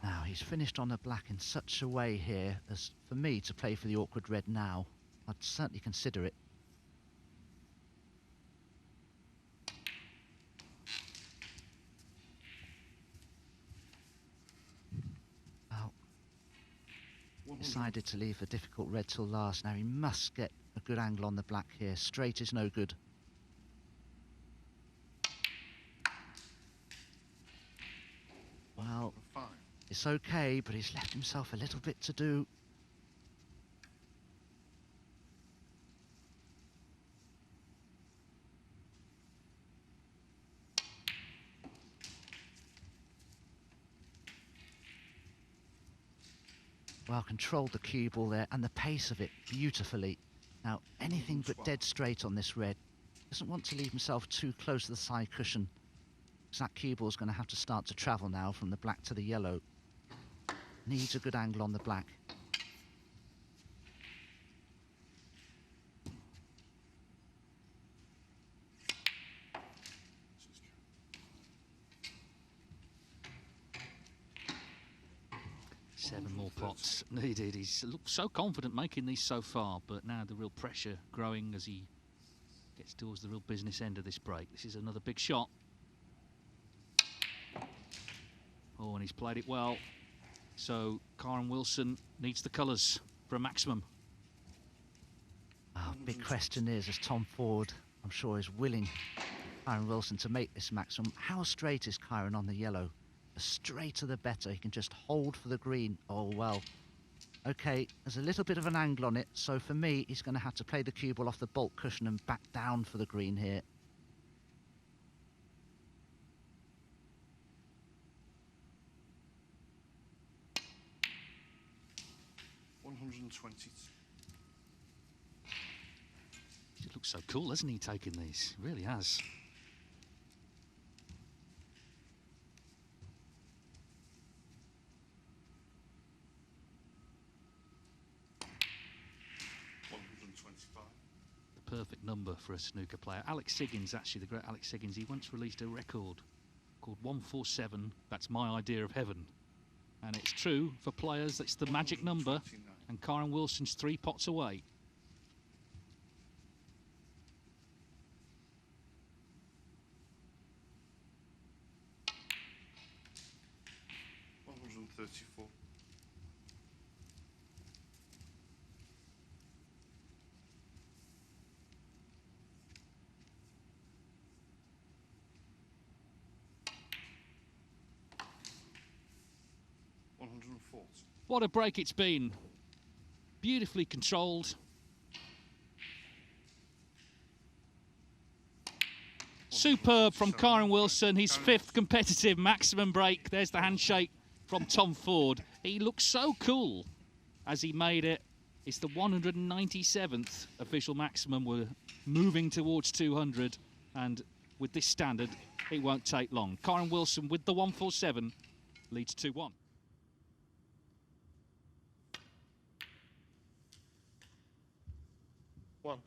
Now, he's finished on a black in such a way here as for me to play for the awkward red now. I'd certainly consider it. Well, decided to leave a difficult red till last. Now he must get a good angle on the black here. Straight is no good. Well, it's okay, but he's left himself a little bit to do. Well, controlled the cue ball there and the pace of it beautifully. Now, anything but dead straight on this red. Doesn't want to leave himself too close to the side cushion. That cue ball is going to have to start to travel now from the black to the yellow. Needs a good angle on the black. Seven more pots needed. He's looked so confident making these so far, but now the real pressure growing as he gets towards the real business end of this break. This is another big shot. Oh, and he's played it well. So Kyron Wilson needs the colours for a maximum. Oh, big question is, as Tom Ford, I'm sure, is willing Kyron Wilson to make this maximum. How straight is Kyron on the yellow? The straighter the better. He can just hold for the green. Oh, well. Okay, there's a little bit of an angle on it, so for me, he's going to have to play the cue ball off the bulk cushion and back down for the green here. He looks so cool, hasn't he, taking these? He really has. The perfect number for a snooker player. Alex Siggins, actually, the great Alex Siggins, he once released a record called 147, That's My Idea of Heaven. And it's true for players, it's the magic number, and Karen Wilson's 3 pots away. $134. What a break it's been. Beautifully controlled. Superb from Karen Wilson, his 5th competitive maximum break. There's the handshake from Tom Ford. He looked so cool as he made it. It's the 197th official maximum. We're moving towards 200, and with this standard, it won't take long. Karen Wilson with the 147 leads 2-1. One.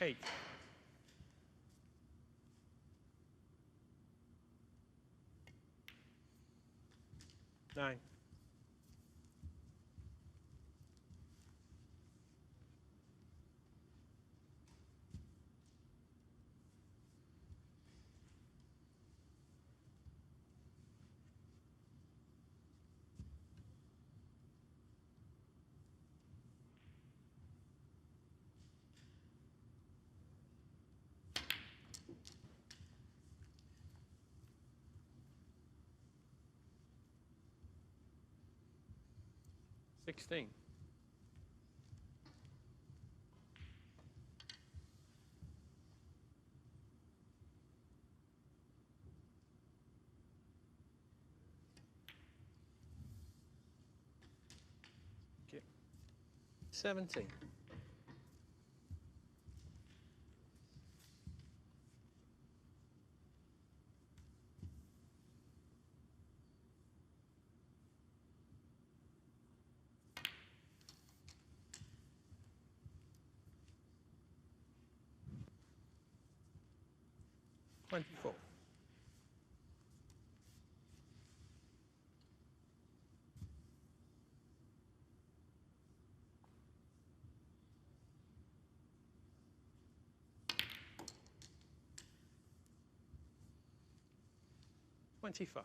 Eight. Nine. $16. Okay. 17. $24. $25.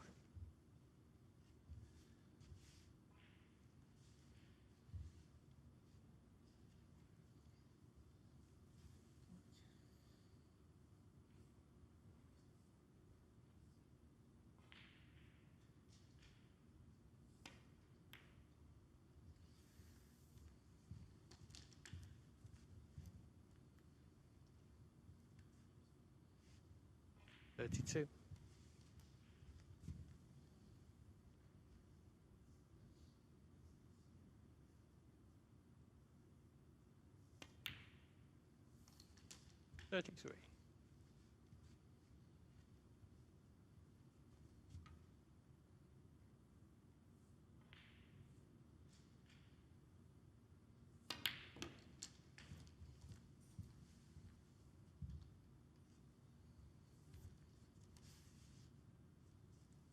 $32. $33.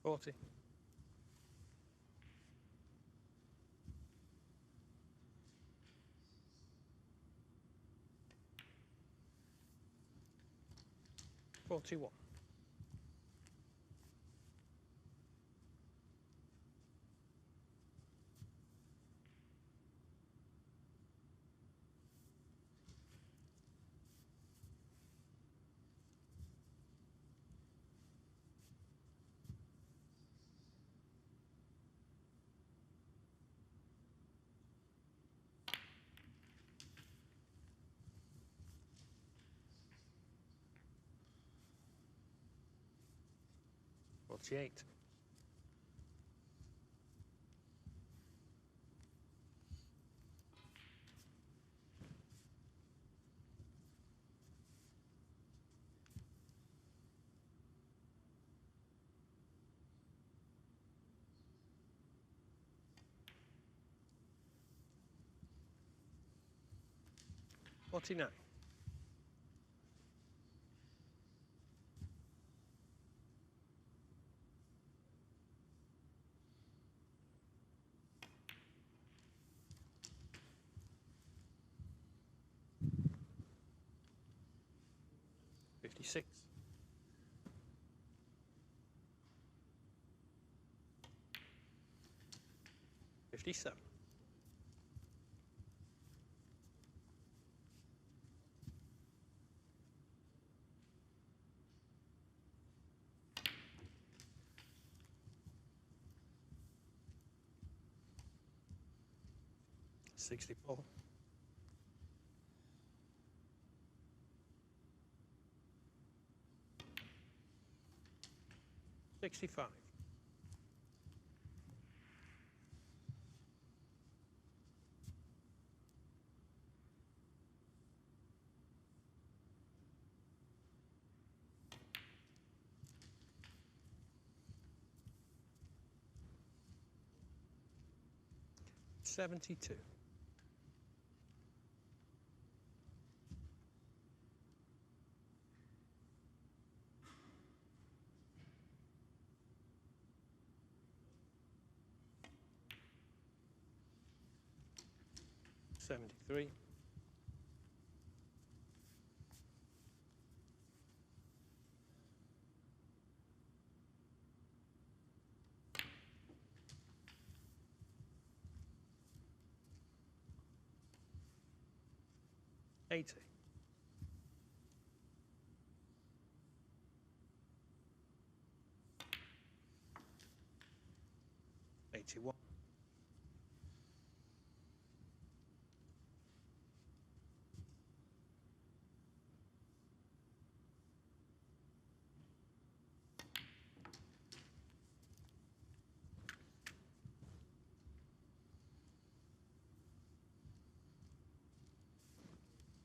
$40. $41. $48. 49. $56. 57. 64. 65. 72. 73. 80. 81.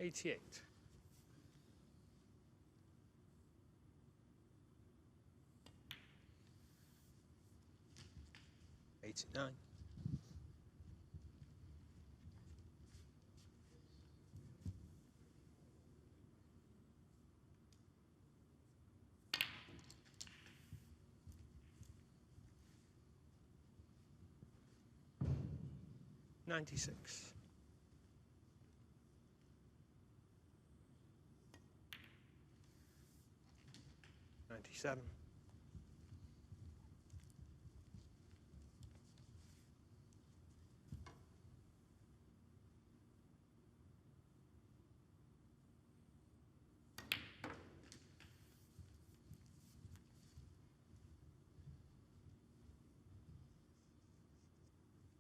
88. 89. 96. 97.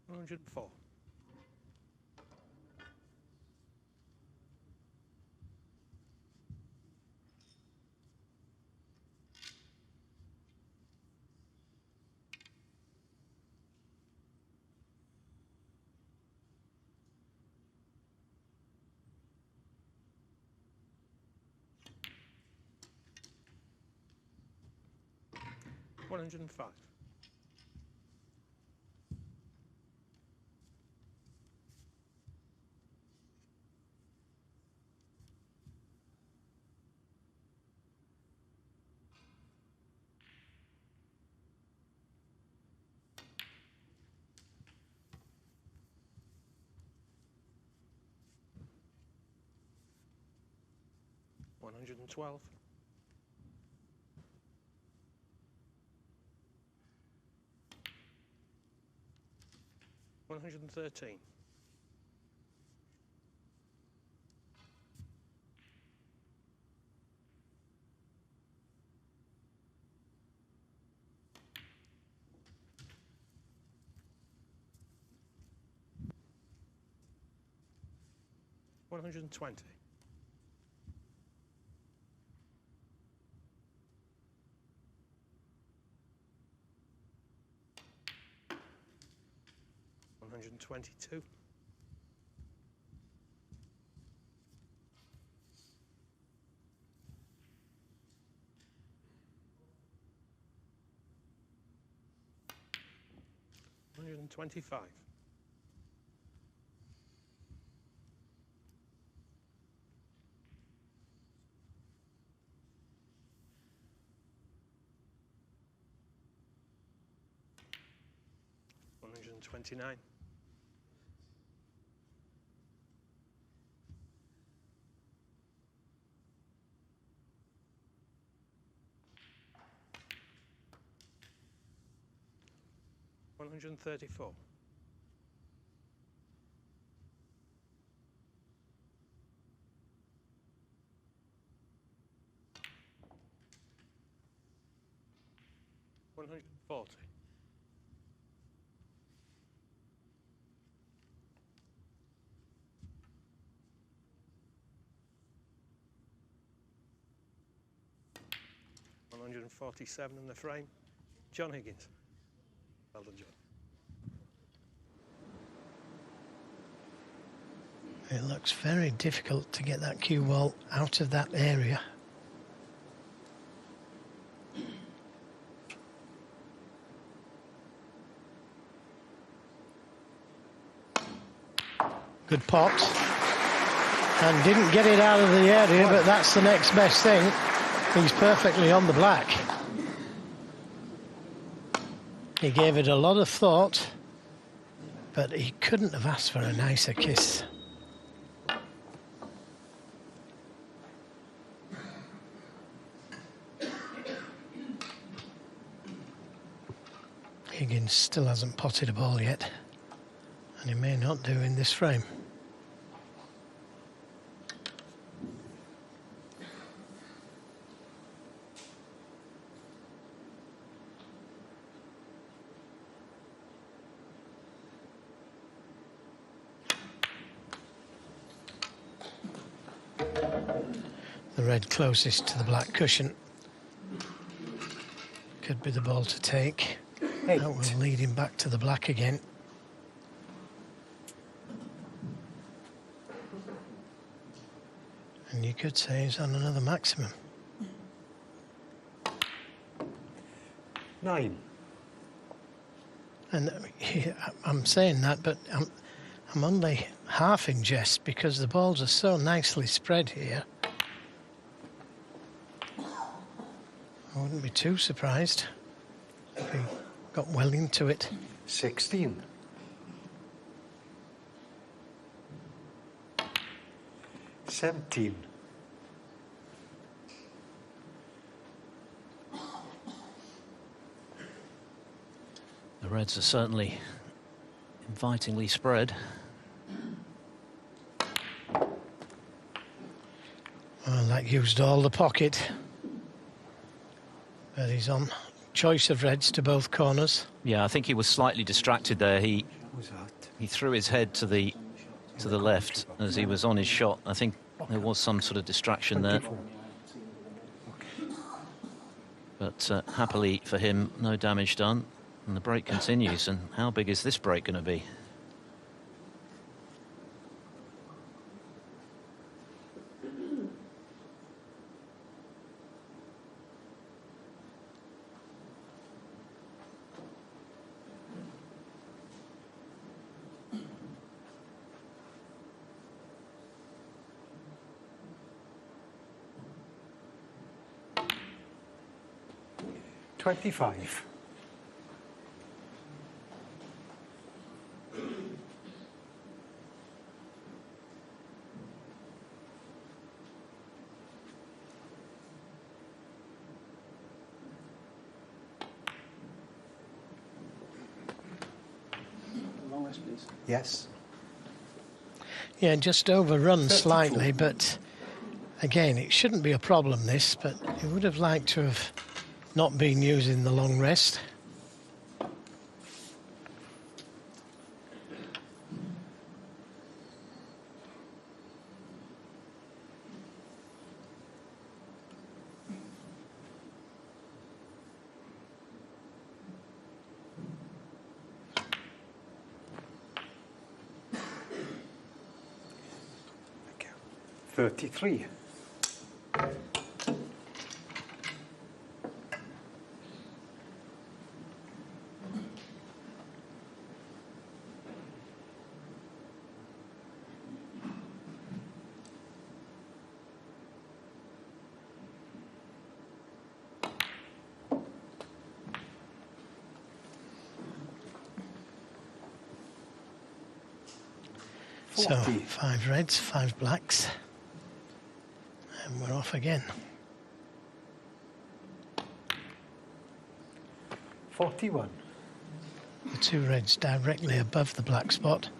104. 105. 112. 113. 120. 122. 125. 129. $134. $140. $147 in the frame. John Higgins. Well done, John. It looks very difficult to get that cue ball out of that area. Good pot. And didn't get it out of the area, but that's the next best thing. He's perfectly on the black. He gave it a lot of thought, but he couldn't have asked for a nicer kiss. Higgins still hasn't potted a ball yet, and he may not do in this frame. The red closest to the black cushion could be the ball to take. That will lead him back to the black again. And you could say he's on another maximum. 9. And I'm saying that, but I'm only half in jest because the balls are so nicely spread here. I wouldn't be too surprised if he got well into it. 16. 17. The Reds are certainly invitingly spread. Well, that used all the pocket. But he's on choice of reds to both corners. Yeah, I think he was slightly distracted there. He threw his head to the left as he was on his shot. I think there was some sort of distraction there. But happily for him, no damage done. And the break continues. And how big is this break going to be? $25. Yes. Yeah, just overrun slightly, but again, it shouldn't be a problem, this, but he would have liked to have not been using the long rest. $33. So 5 reds, 5 blacks. And we're off again. 41. The 2 reds directly above the black spot.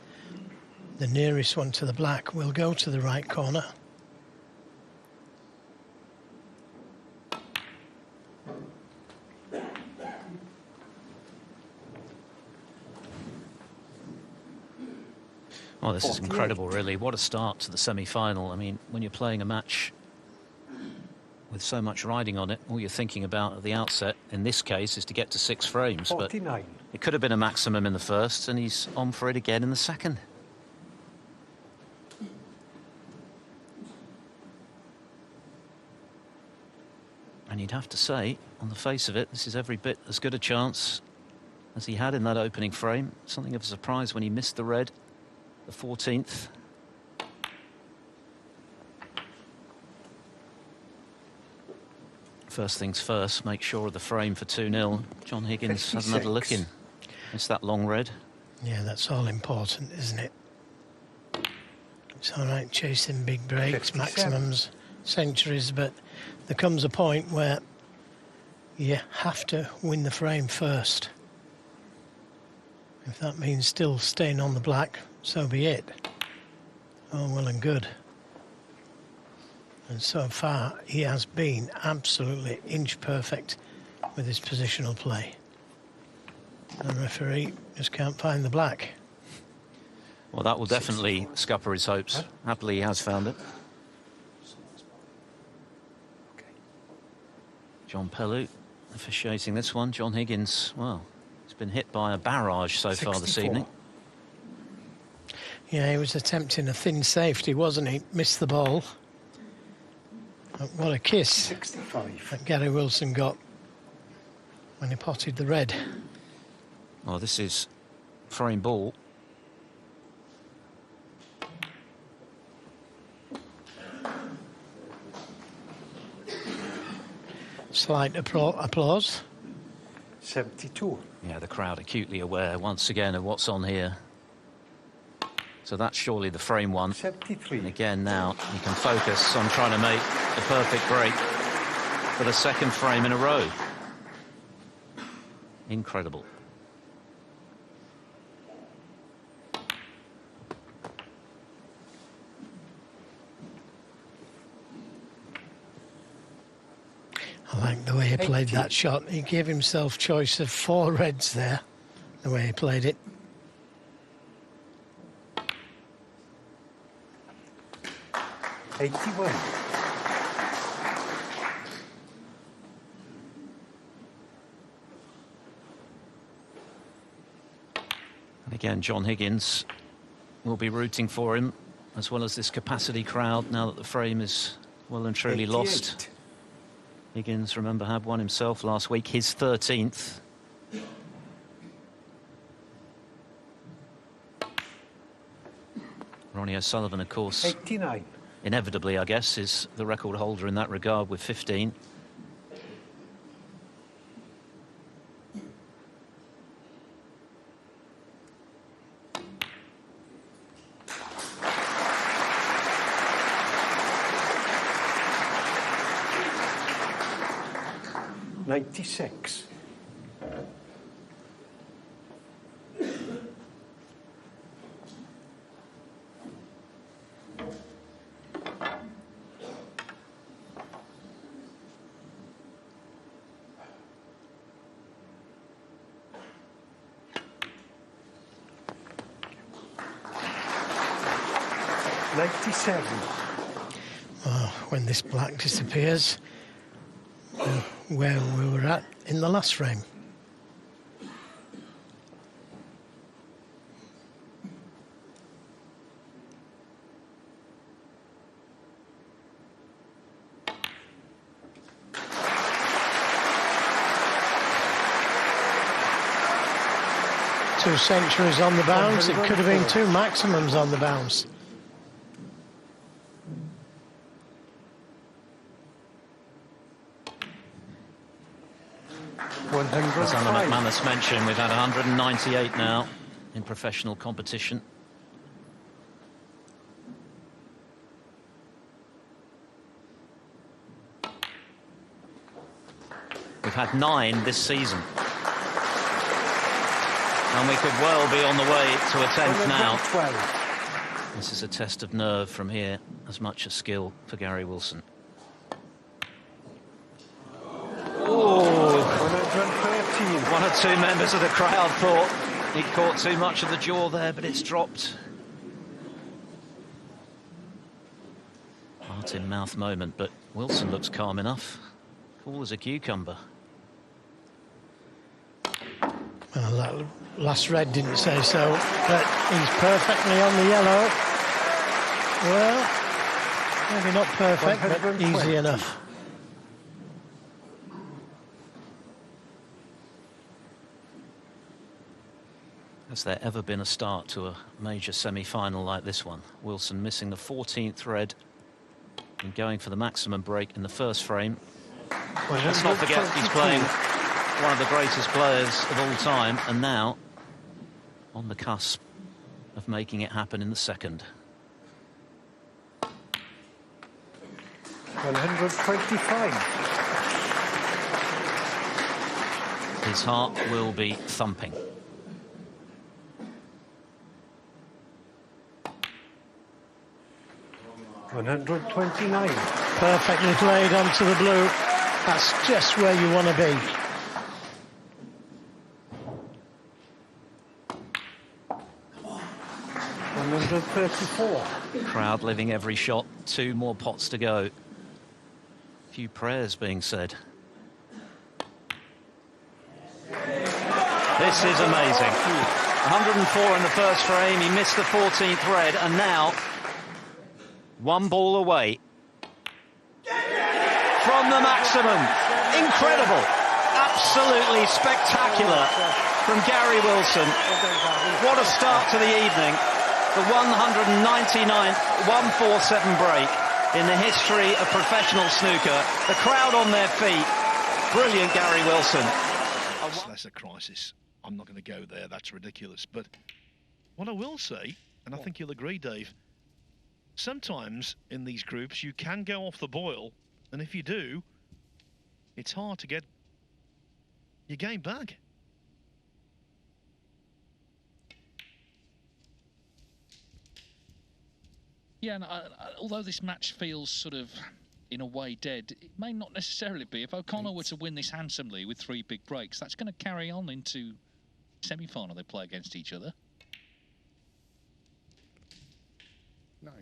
The nearest one to the black will go to the right corner. Oh, this is incredible, really. What a start to the semi-final. I mean, when you're playing a match with so much riding on it, all you're thinking about at the outset, in this case, is to get to 6 frames. 49. But it could have been a maximum in the first, and he's on for it again in the second. And you'd have to say, on the face of it, this is every bit as good a chance as he had in that opening frame. Something of a surprise when he missed the red, the 14th. First things first, make sure of the frame for 2-0. John Higgins 56. hasn't had a look in. It's that long red. Yeah, that's all important, isn't it? It's all right chasing big breaks, 57. maximums, centuries, but there comes a point where you have to win the frame first. If that means still staying on the black, so be it. Oh, well and good. And so far, he has been absolutely inch perfect with his positional play. The referee just can't find the black. Well, that will definitely scupper his hopes. Happily, he has found it. John Pellew officiating this one. John Higgins, well, he's been hit by a barrage so far this 64. evening. Yeah, he was attempting a thin safety, wasn't he? Missed the ball. But what a kiss 65. that Gary Wilson got when he potted the red. Well, this is frame ball. Slight applause. 72. Yeah, the crowd acutely aware once again of what's on here. So that's surely the frame one. 73. And again now he can focus on trying to make the perfect break for the second frame in a row. Incredible. I like the way he played that shot. He gave himself choice of 4 reds there, the way he played it. $81. And again, John Higgins will be rooting for him, as well as this capacity crowd, now that the frame is well and truly 88. lost. Higgins, remember, had one himself last week, his 13th. Ronnie O'Sullivan, of course, 89. inevitably, I guess, is the record holder in that regard with 15. $96. $97. Oh, when this black disappears, where we were at in the last frame. Two centuries on the bounce. It could have been 2 maximums on the bounce. As Alan McManus mentioned, we've had 198 now in professional competition. had 9 this season. And we could well be on the way to a 10th now. This is a test of nerve from here, as much as skill for Gary Wilson. Oh, 113. 1 or 2 members of the crowd thought he'd caught too much of the jaw there, but it's dropped. Heart in mouth moment, but Wilson looks calm enough. Cool as a cucumber. Well, that last red didn't say so, but he's perfectly on the yellow. Well, maybe not perfect, but easy enough. Has there ever been a start to a major semi-final like this one? Wilson missing the 14th red and going for the maximum break in the first frame. Let's not forget he's playing one of the greatest players of all time, and now on the cusp of making it happen in the second. 125. His heart will be thumping. $129. Perfectly played onto the blue. That's just where you want to be. $134. Crowd living every shot. 2 more pots to go. Few prayers being said. This is amazing. 104 in the first frame. He missed the 14th red, and now 1 ball away from the maximum. Incredible. Absolutely spectacular from Gary Wilson. What a start to the evening. The 199th 147 break in the history of professional snooker. The crowd on their feet. Brilliant Gary Wilson. That's a crisis. I'm not going to go there. That's ridiculous. But what I will say, and I think you'll agree, Dave, sometimes in these groups you can go off the boil, and if you do, it's hard to get your game back. Yeah, and although this match feels sort of, in a way, dead, it may not necessarily be. If O'Connor were to win this handsomely with 3 big breaks, that's going to carry on into semi-final. They play against each other. 9.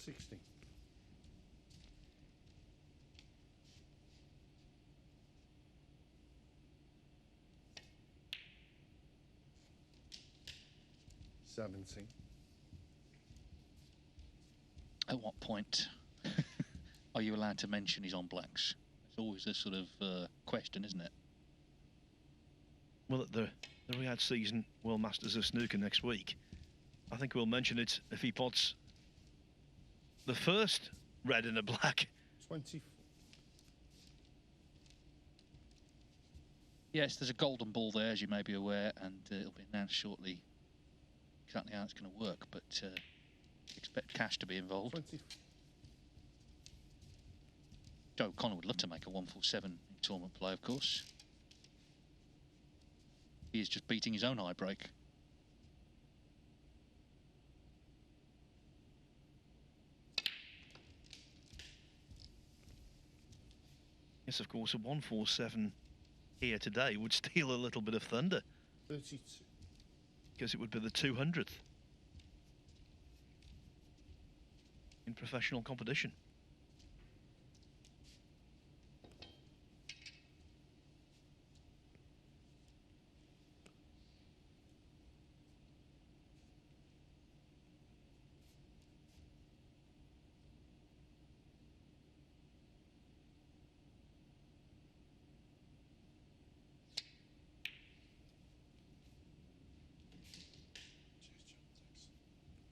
$60. $70. At what point are you allowed to mention he's on blacks? It's always a sort of question, isn't it? Well, at the Riyadh Season World Masters of Snooker next week, I think we'll mention it if he pots the first red and a black. 24. Yes, there's a golden ball there, as you may be aware, and it'll be announced shortly exactly how it's going to work, but expect cash to be involved. 20. Joe O'Connor would love to make a 147 in tournament play, of course. He is just beating his own high break. Yes, of course, a 147 here today would steal a little bit of thunder. 32. Because it would be the 200th in professional competition.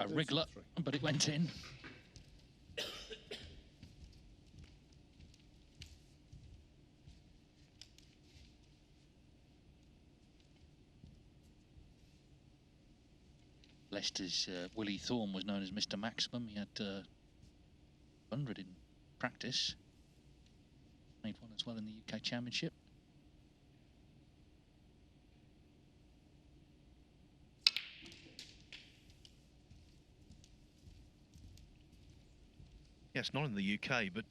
A wriggler, but it went in. Leicester's Willie Thorne was known as Mr. Maximum. He had 100 in practice. Made one as well in the UK Championship. Yes, not in the UK, but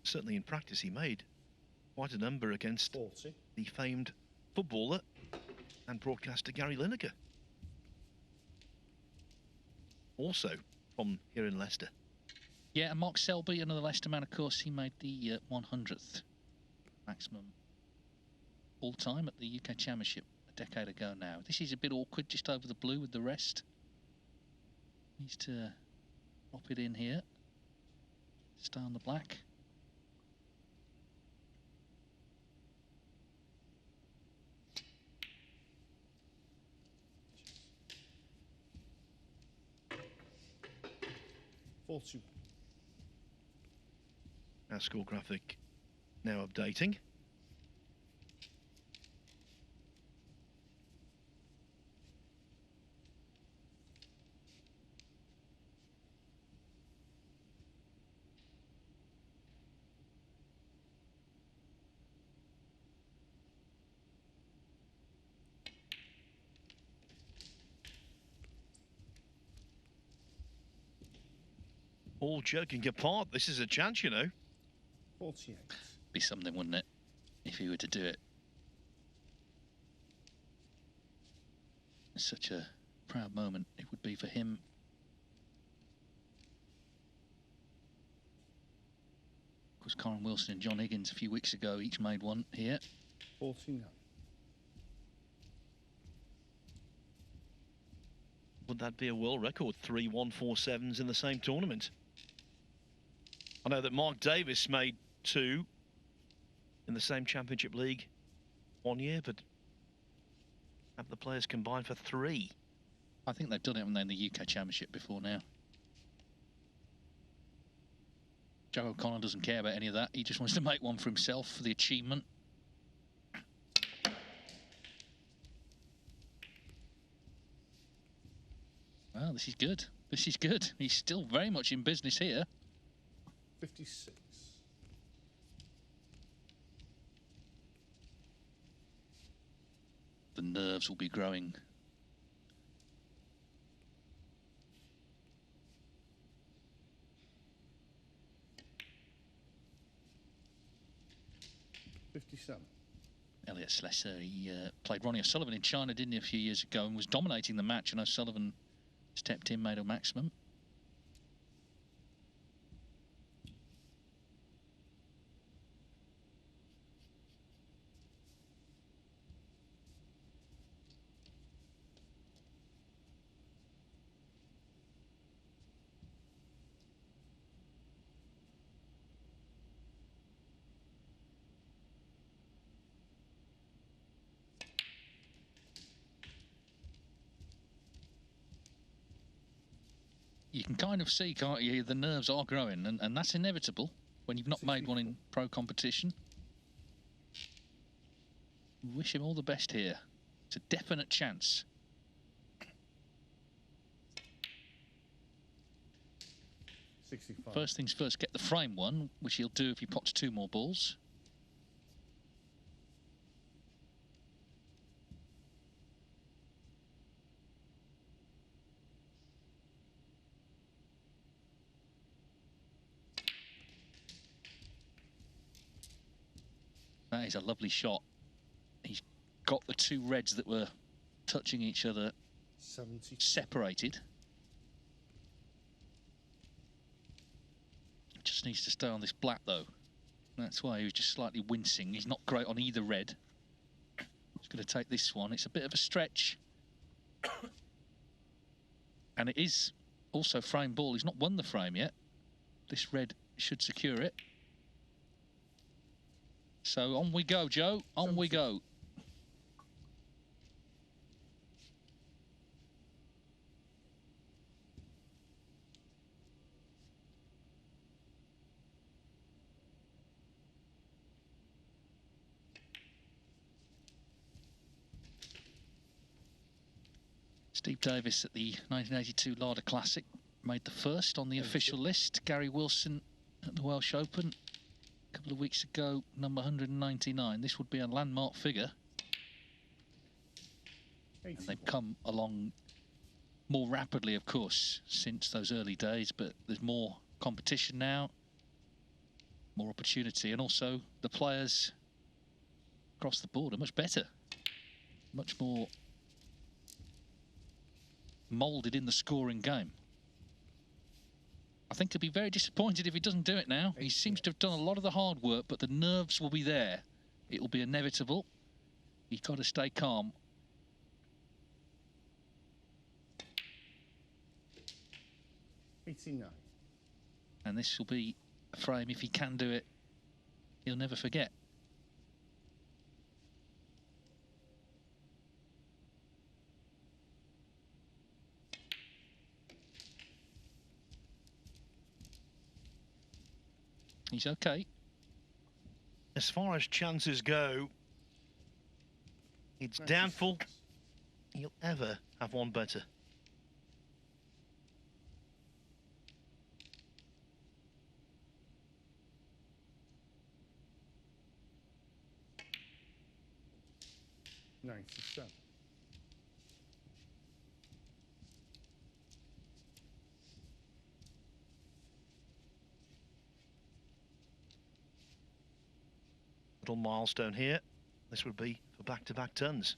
certainly in practice he made quite a number against 40. the famed footballer and broadcaster Gary Lineker. Also from here in Leicester. Yeah, and Mark Selby, another Leicester man, of course, he made the 100th maximum all-time at the UK Championship a decade ago now. This is a bit awkward, just over the blue with the rest. Needs to drop it in here. Stay on the black. Our score graphic now updating. All joking apart, this is a chance, you know. 48. Be something, wouldn't it, if he were to do it? It's such a proud moment it would be for him. Of course, Corin Wilson and John Higgins a few weeks ago each made one here. 49. Would that be a world record? 3 147s in the same tournament. I know that Mark Davis made 2 in the same Championship League one year, but have the players combined for 3? I think they've done it when they're in the UK Championship before now. Joe O'Connor doesn't care about any of that. He just wants to make one for himself for the achievement. Well, this is good. This is good. He's still very much in business here. 56. The nerves will be growing. Elliot Slessor, he played Ronnie O'Sullivan in China, didn't he, a few years ago, and was dominating the match, and O'Sullivan stepped in, made a maximum. You can kind of see, can't you, the nerves are growing, and that's inevitable when you've not made one in pro competition. Wish him all the best here. It's a definite chance. First things first, get the frame one, which he'll do if he pots 2 more balls. That is a lovely shot. He's got the 2 reds that were touching each other 70. separated. Just needs to stay on this black though. That's why he was just slightly wincing. He's not great on either red. He's going to take this one. It's a bit of a stretch. And it is also frame ball. He's not won the frame yet. This red should secure it. So on we go, Joe. On we go. Steve Davis at the 1982 Larder Classic made the first on the official list. Gary Wilson at the Welsh Open a couple of weeks ago, number 199. This would be a landmark figure. And they've come along more rapidly, of course, since those early days, but there's more competition now, more opportunity, and also the players across the board are much better, much more moulded in the scoring game. I think he'll be very disappointed if he doesn't do it now. He seems to have done a lot of the hard work, but the nerves will be there. It will be inevitable. He's got to stay calm. And this will be a frame, if he can do it, he'll never forget. He's okay. As far as chances go, it's doubtful he'll ever have one better. Little milestone here. This would be for back-to-back tons.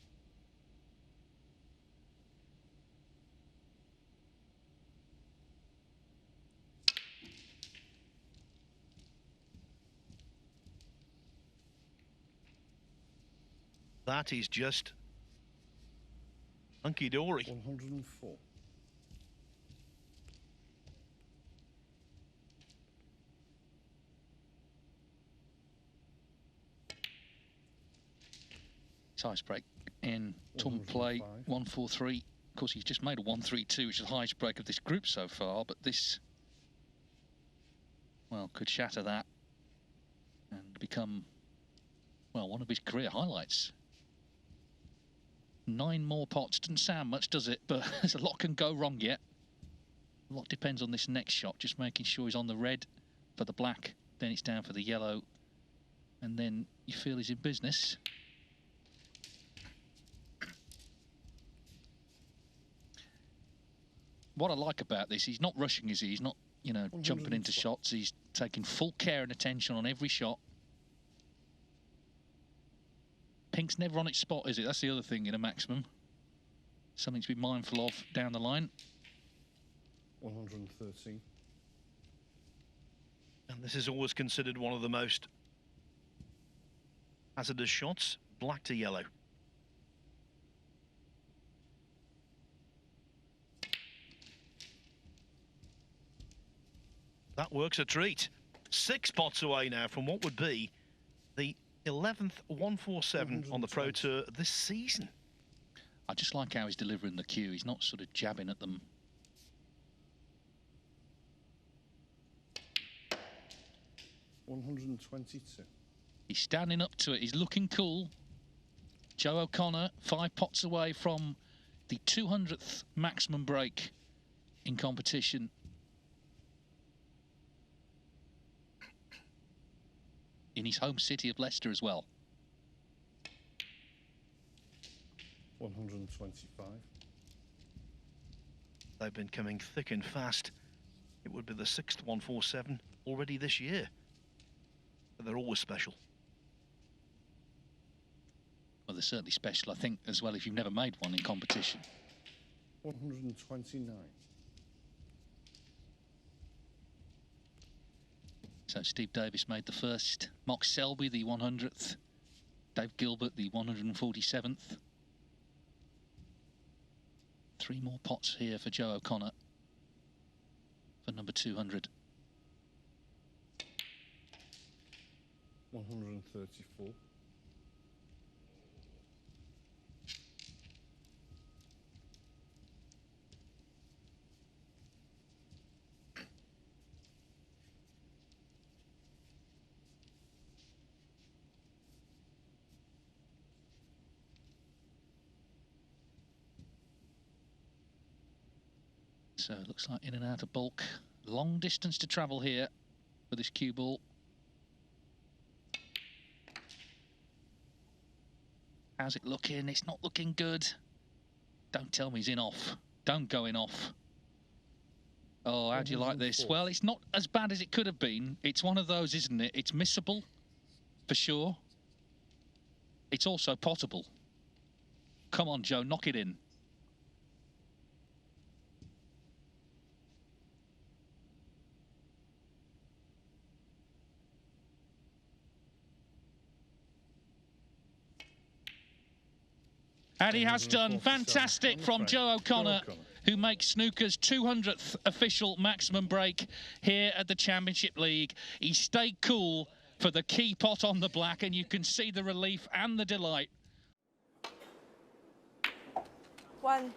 That is just hunky-dory. 104. Ice break in tournament play 143. Of course, he's just made a 132, which is the highest break of this group so far, but this, well, could shatter that and become, well, one of his career highlights. 9 more pots. Doesn't sound much, does it? But there's a lot can go wrong yet. A lot depends on this next shot, just making sure he's on the red for the black, then it's down for the yellow, and then you feel he's in business. What I like about this, he's not rushing, is he? He's not, you know, jumping into shots. He's taking full care and attention on every shot. Pink's never on its spot, is it? That's the other thing in a maximum. Something to be mindful of down the line. 113. And this is always considered one of the most hazardous shots, black to yellow. That works a treat. 6 pots away now from what would be the 11th 147 on the Pro Tour this season. I just like how he's delivering the cue. He's not sort of jabbing at them. $122. He's standing up to it. He's looking cool. Joe O'Connor, 5 pots away from the 200th maximum break in competition. In his home city of Leicester as well. 125. They've been coming thick and fast. It would be the 6th 147 already this year. But they're always special. Well, they're certainly special, I think, as well, if you've never made one in competition. 129. So Steve Davis made the first, Mark Selby the 100th, Dave Gilbert the 147th. 3 more pots here for Joe O'Connor for number 200. 134. So it looks like in and out of bulk. Long distance to travel here for this cue ball. How's it looking? It's not looking good. Don't tell me he's in off. Don't go in off. Oh, how do you like this? Well, it's not as bad as it could have been. It's one of those, isn't it? It's missable, for sure. It's also potable. Come on, Joe, knock it in. And he has done. Fantastic from Joe O'Connor, who makes snooker's 200th official maximum break here at the Championship League. He stayed cool for the key pot on the black, and you can see the relief and the delight. 1.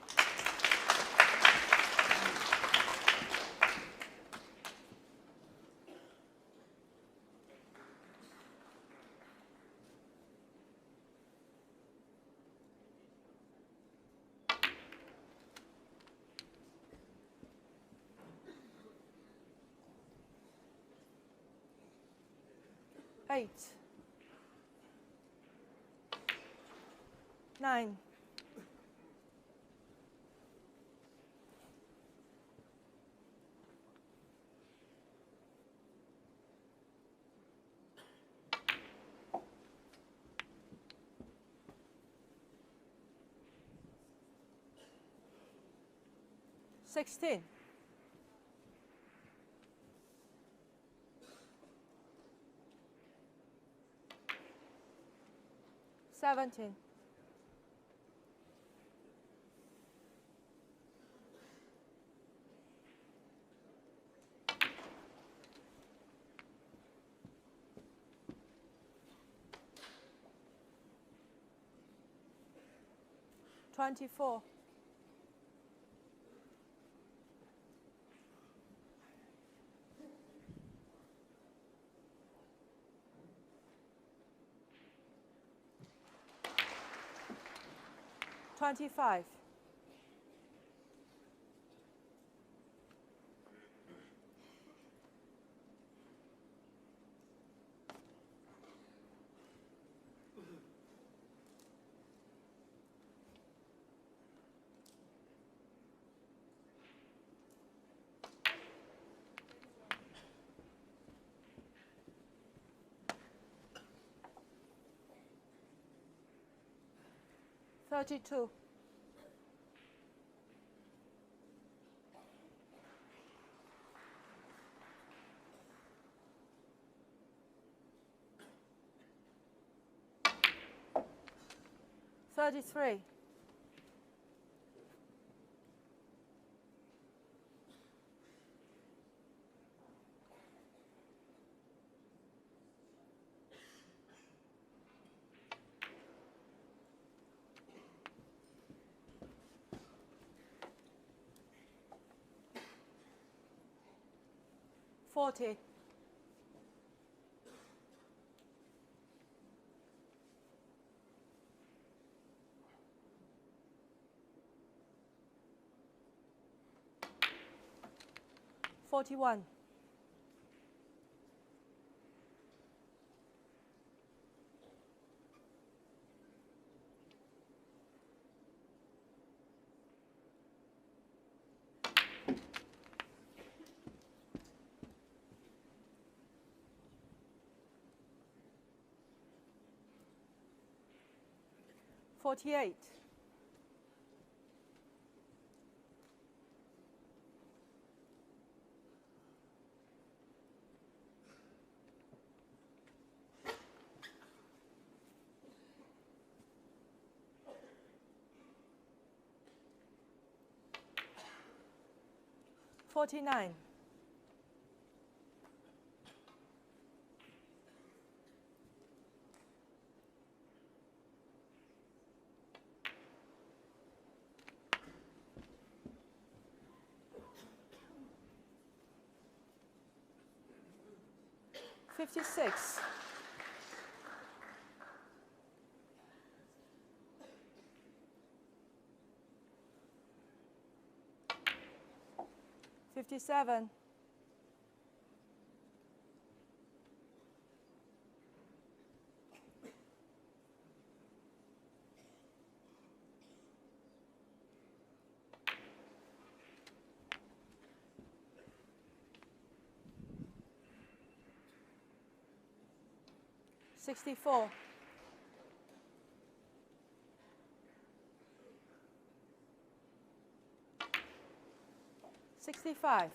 Eight. 9. 16. 17. 24. 25. 32. 33. 40. 41. 48. 49. 56. 57. $64. 65.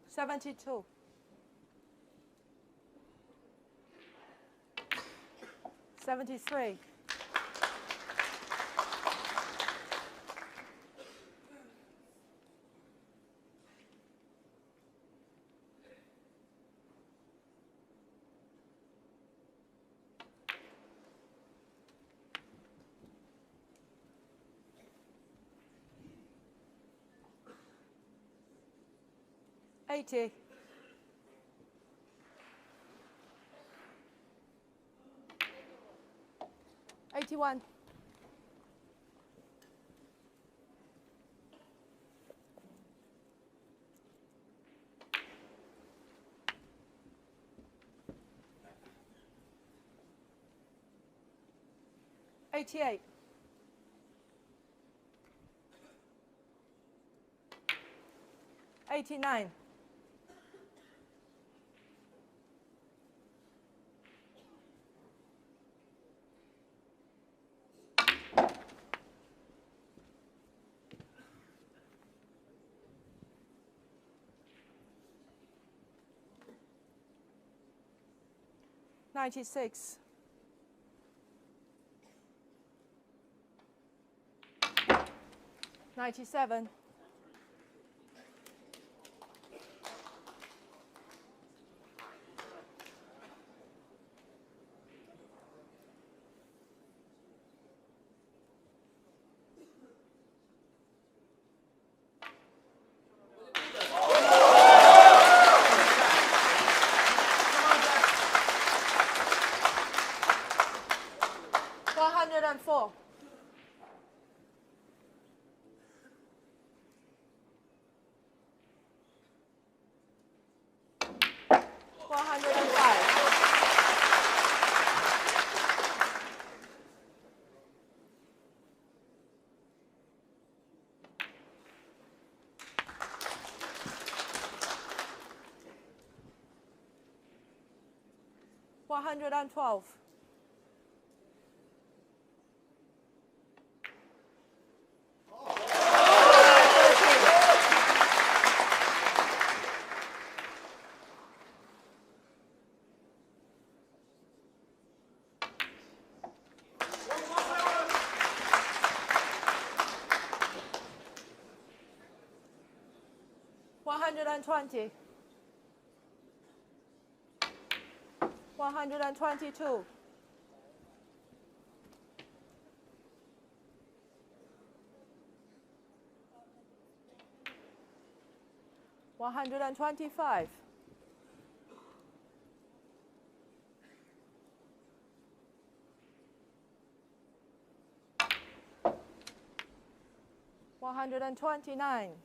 72. 73. 80. 81. 88. 89. 96. 97. 104. 105. 112. 120. 122. 125. 129.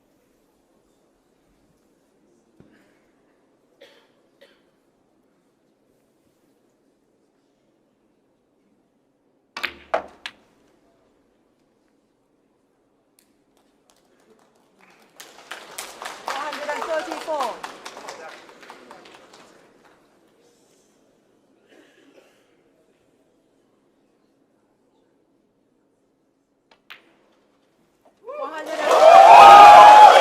134. 100.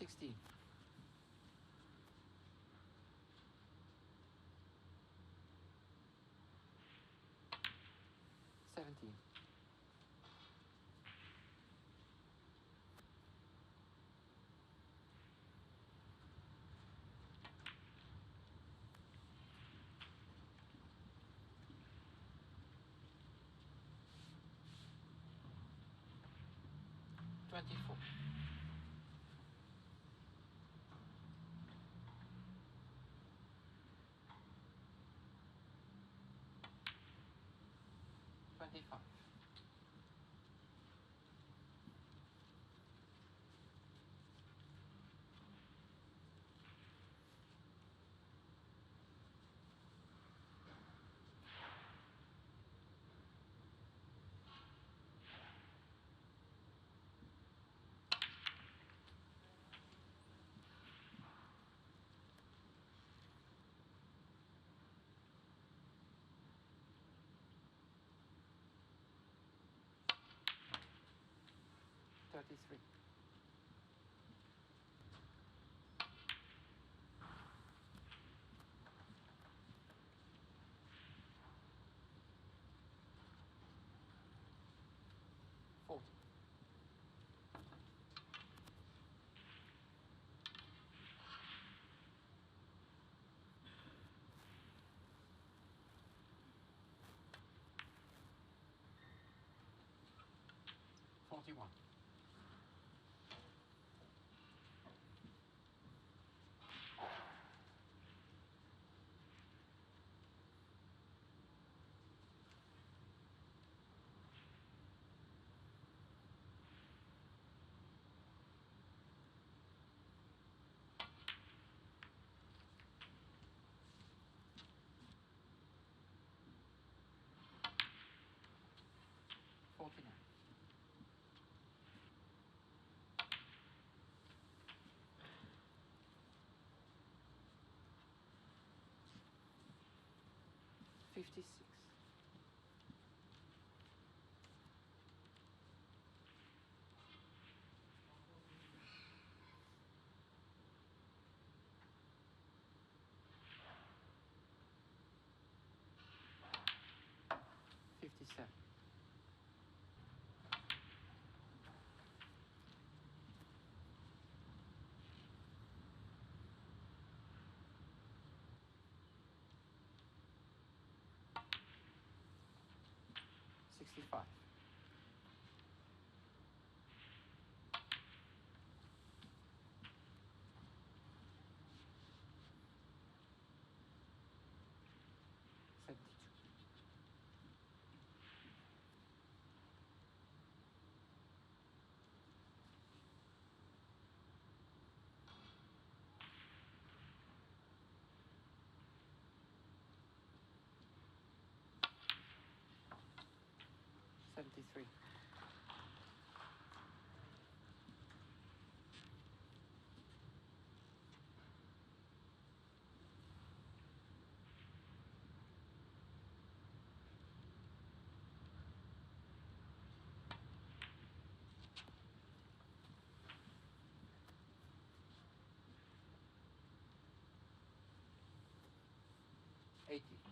16. 17. 24. 25. 33. 40. 41. 49. 56. 57. 65. 72. 73. 80.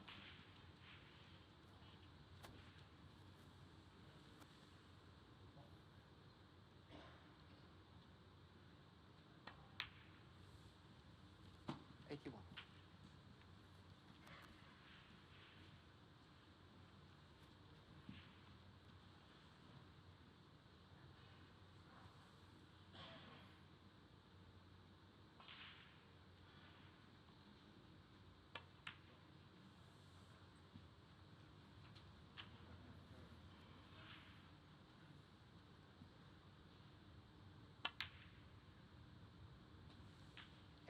81.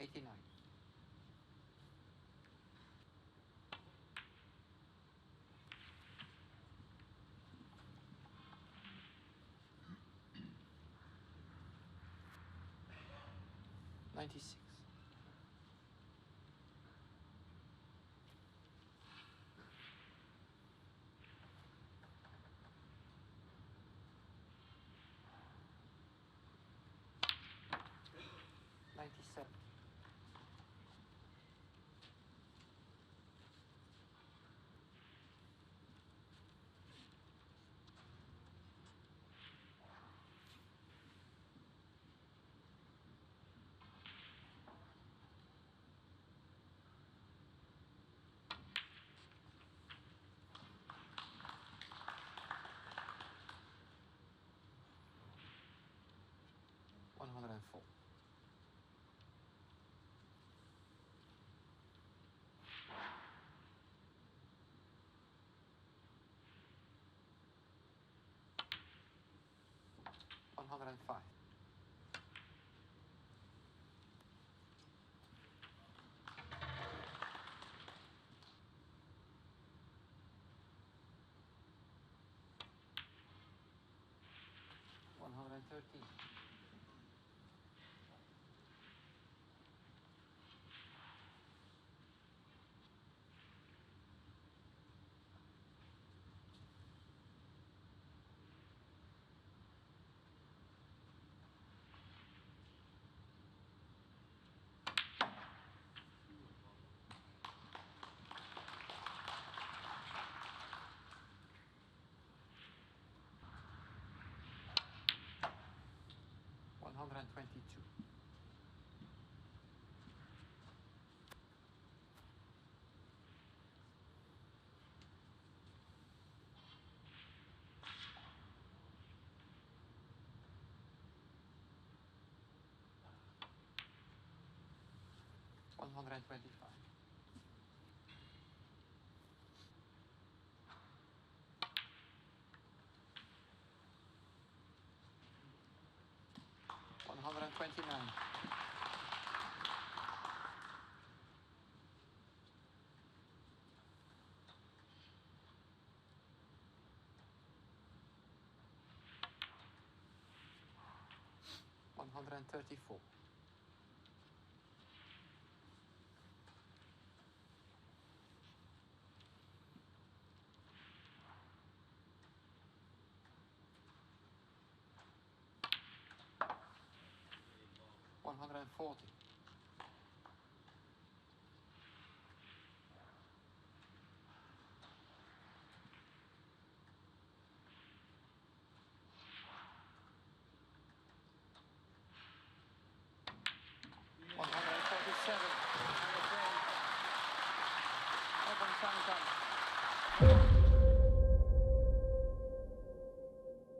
89. 96. 100. 104. $105. 113. 122. 125. 129. 134. 140. 147. Evan Sankan.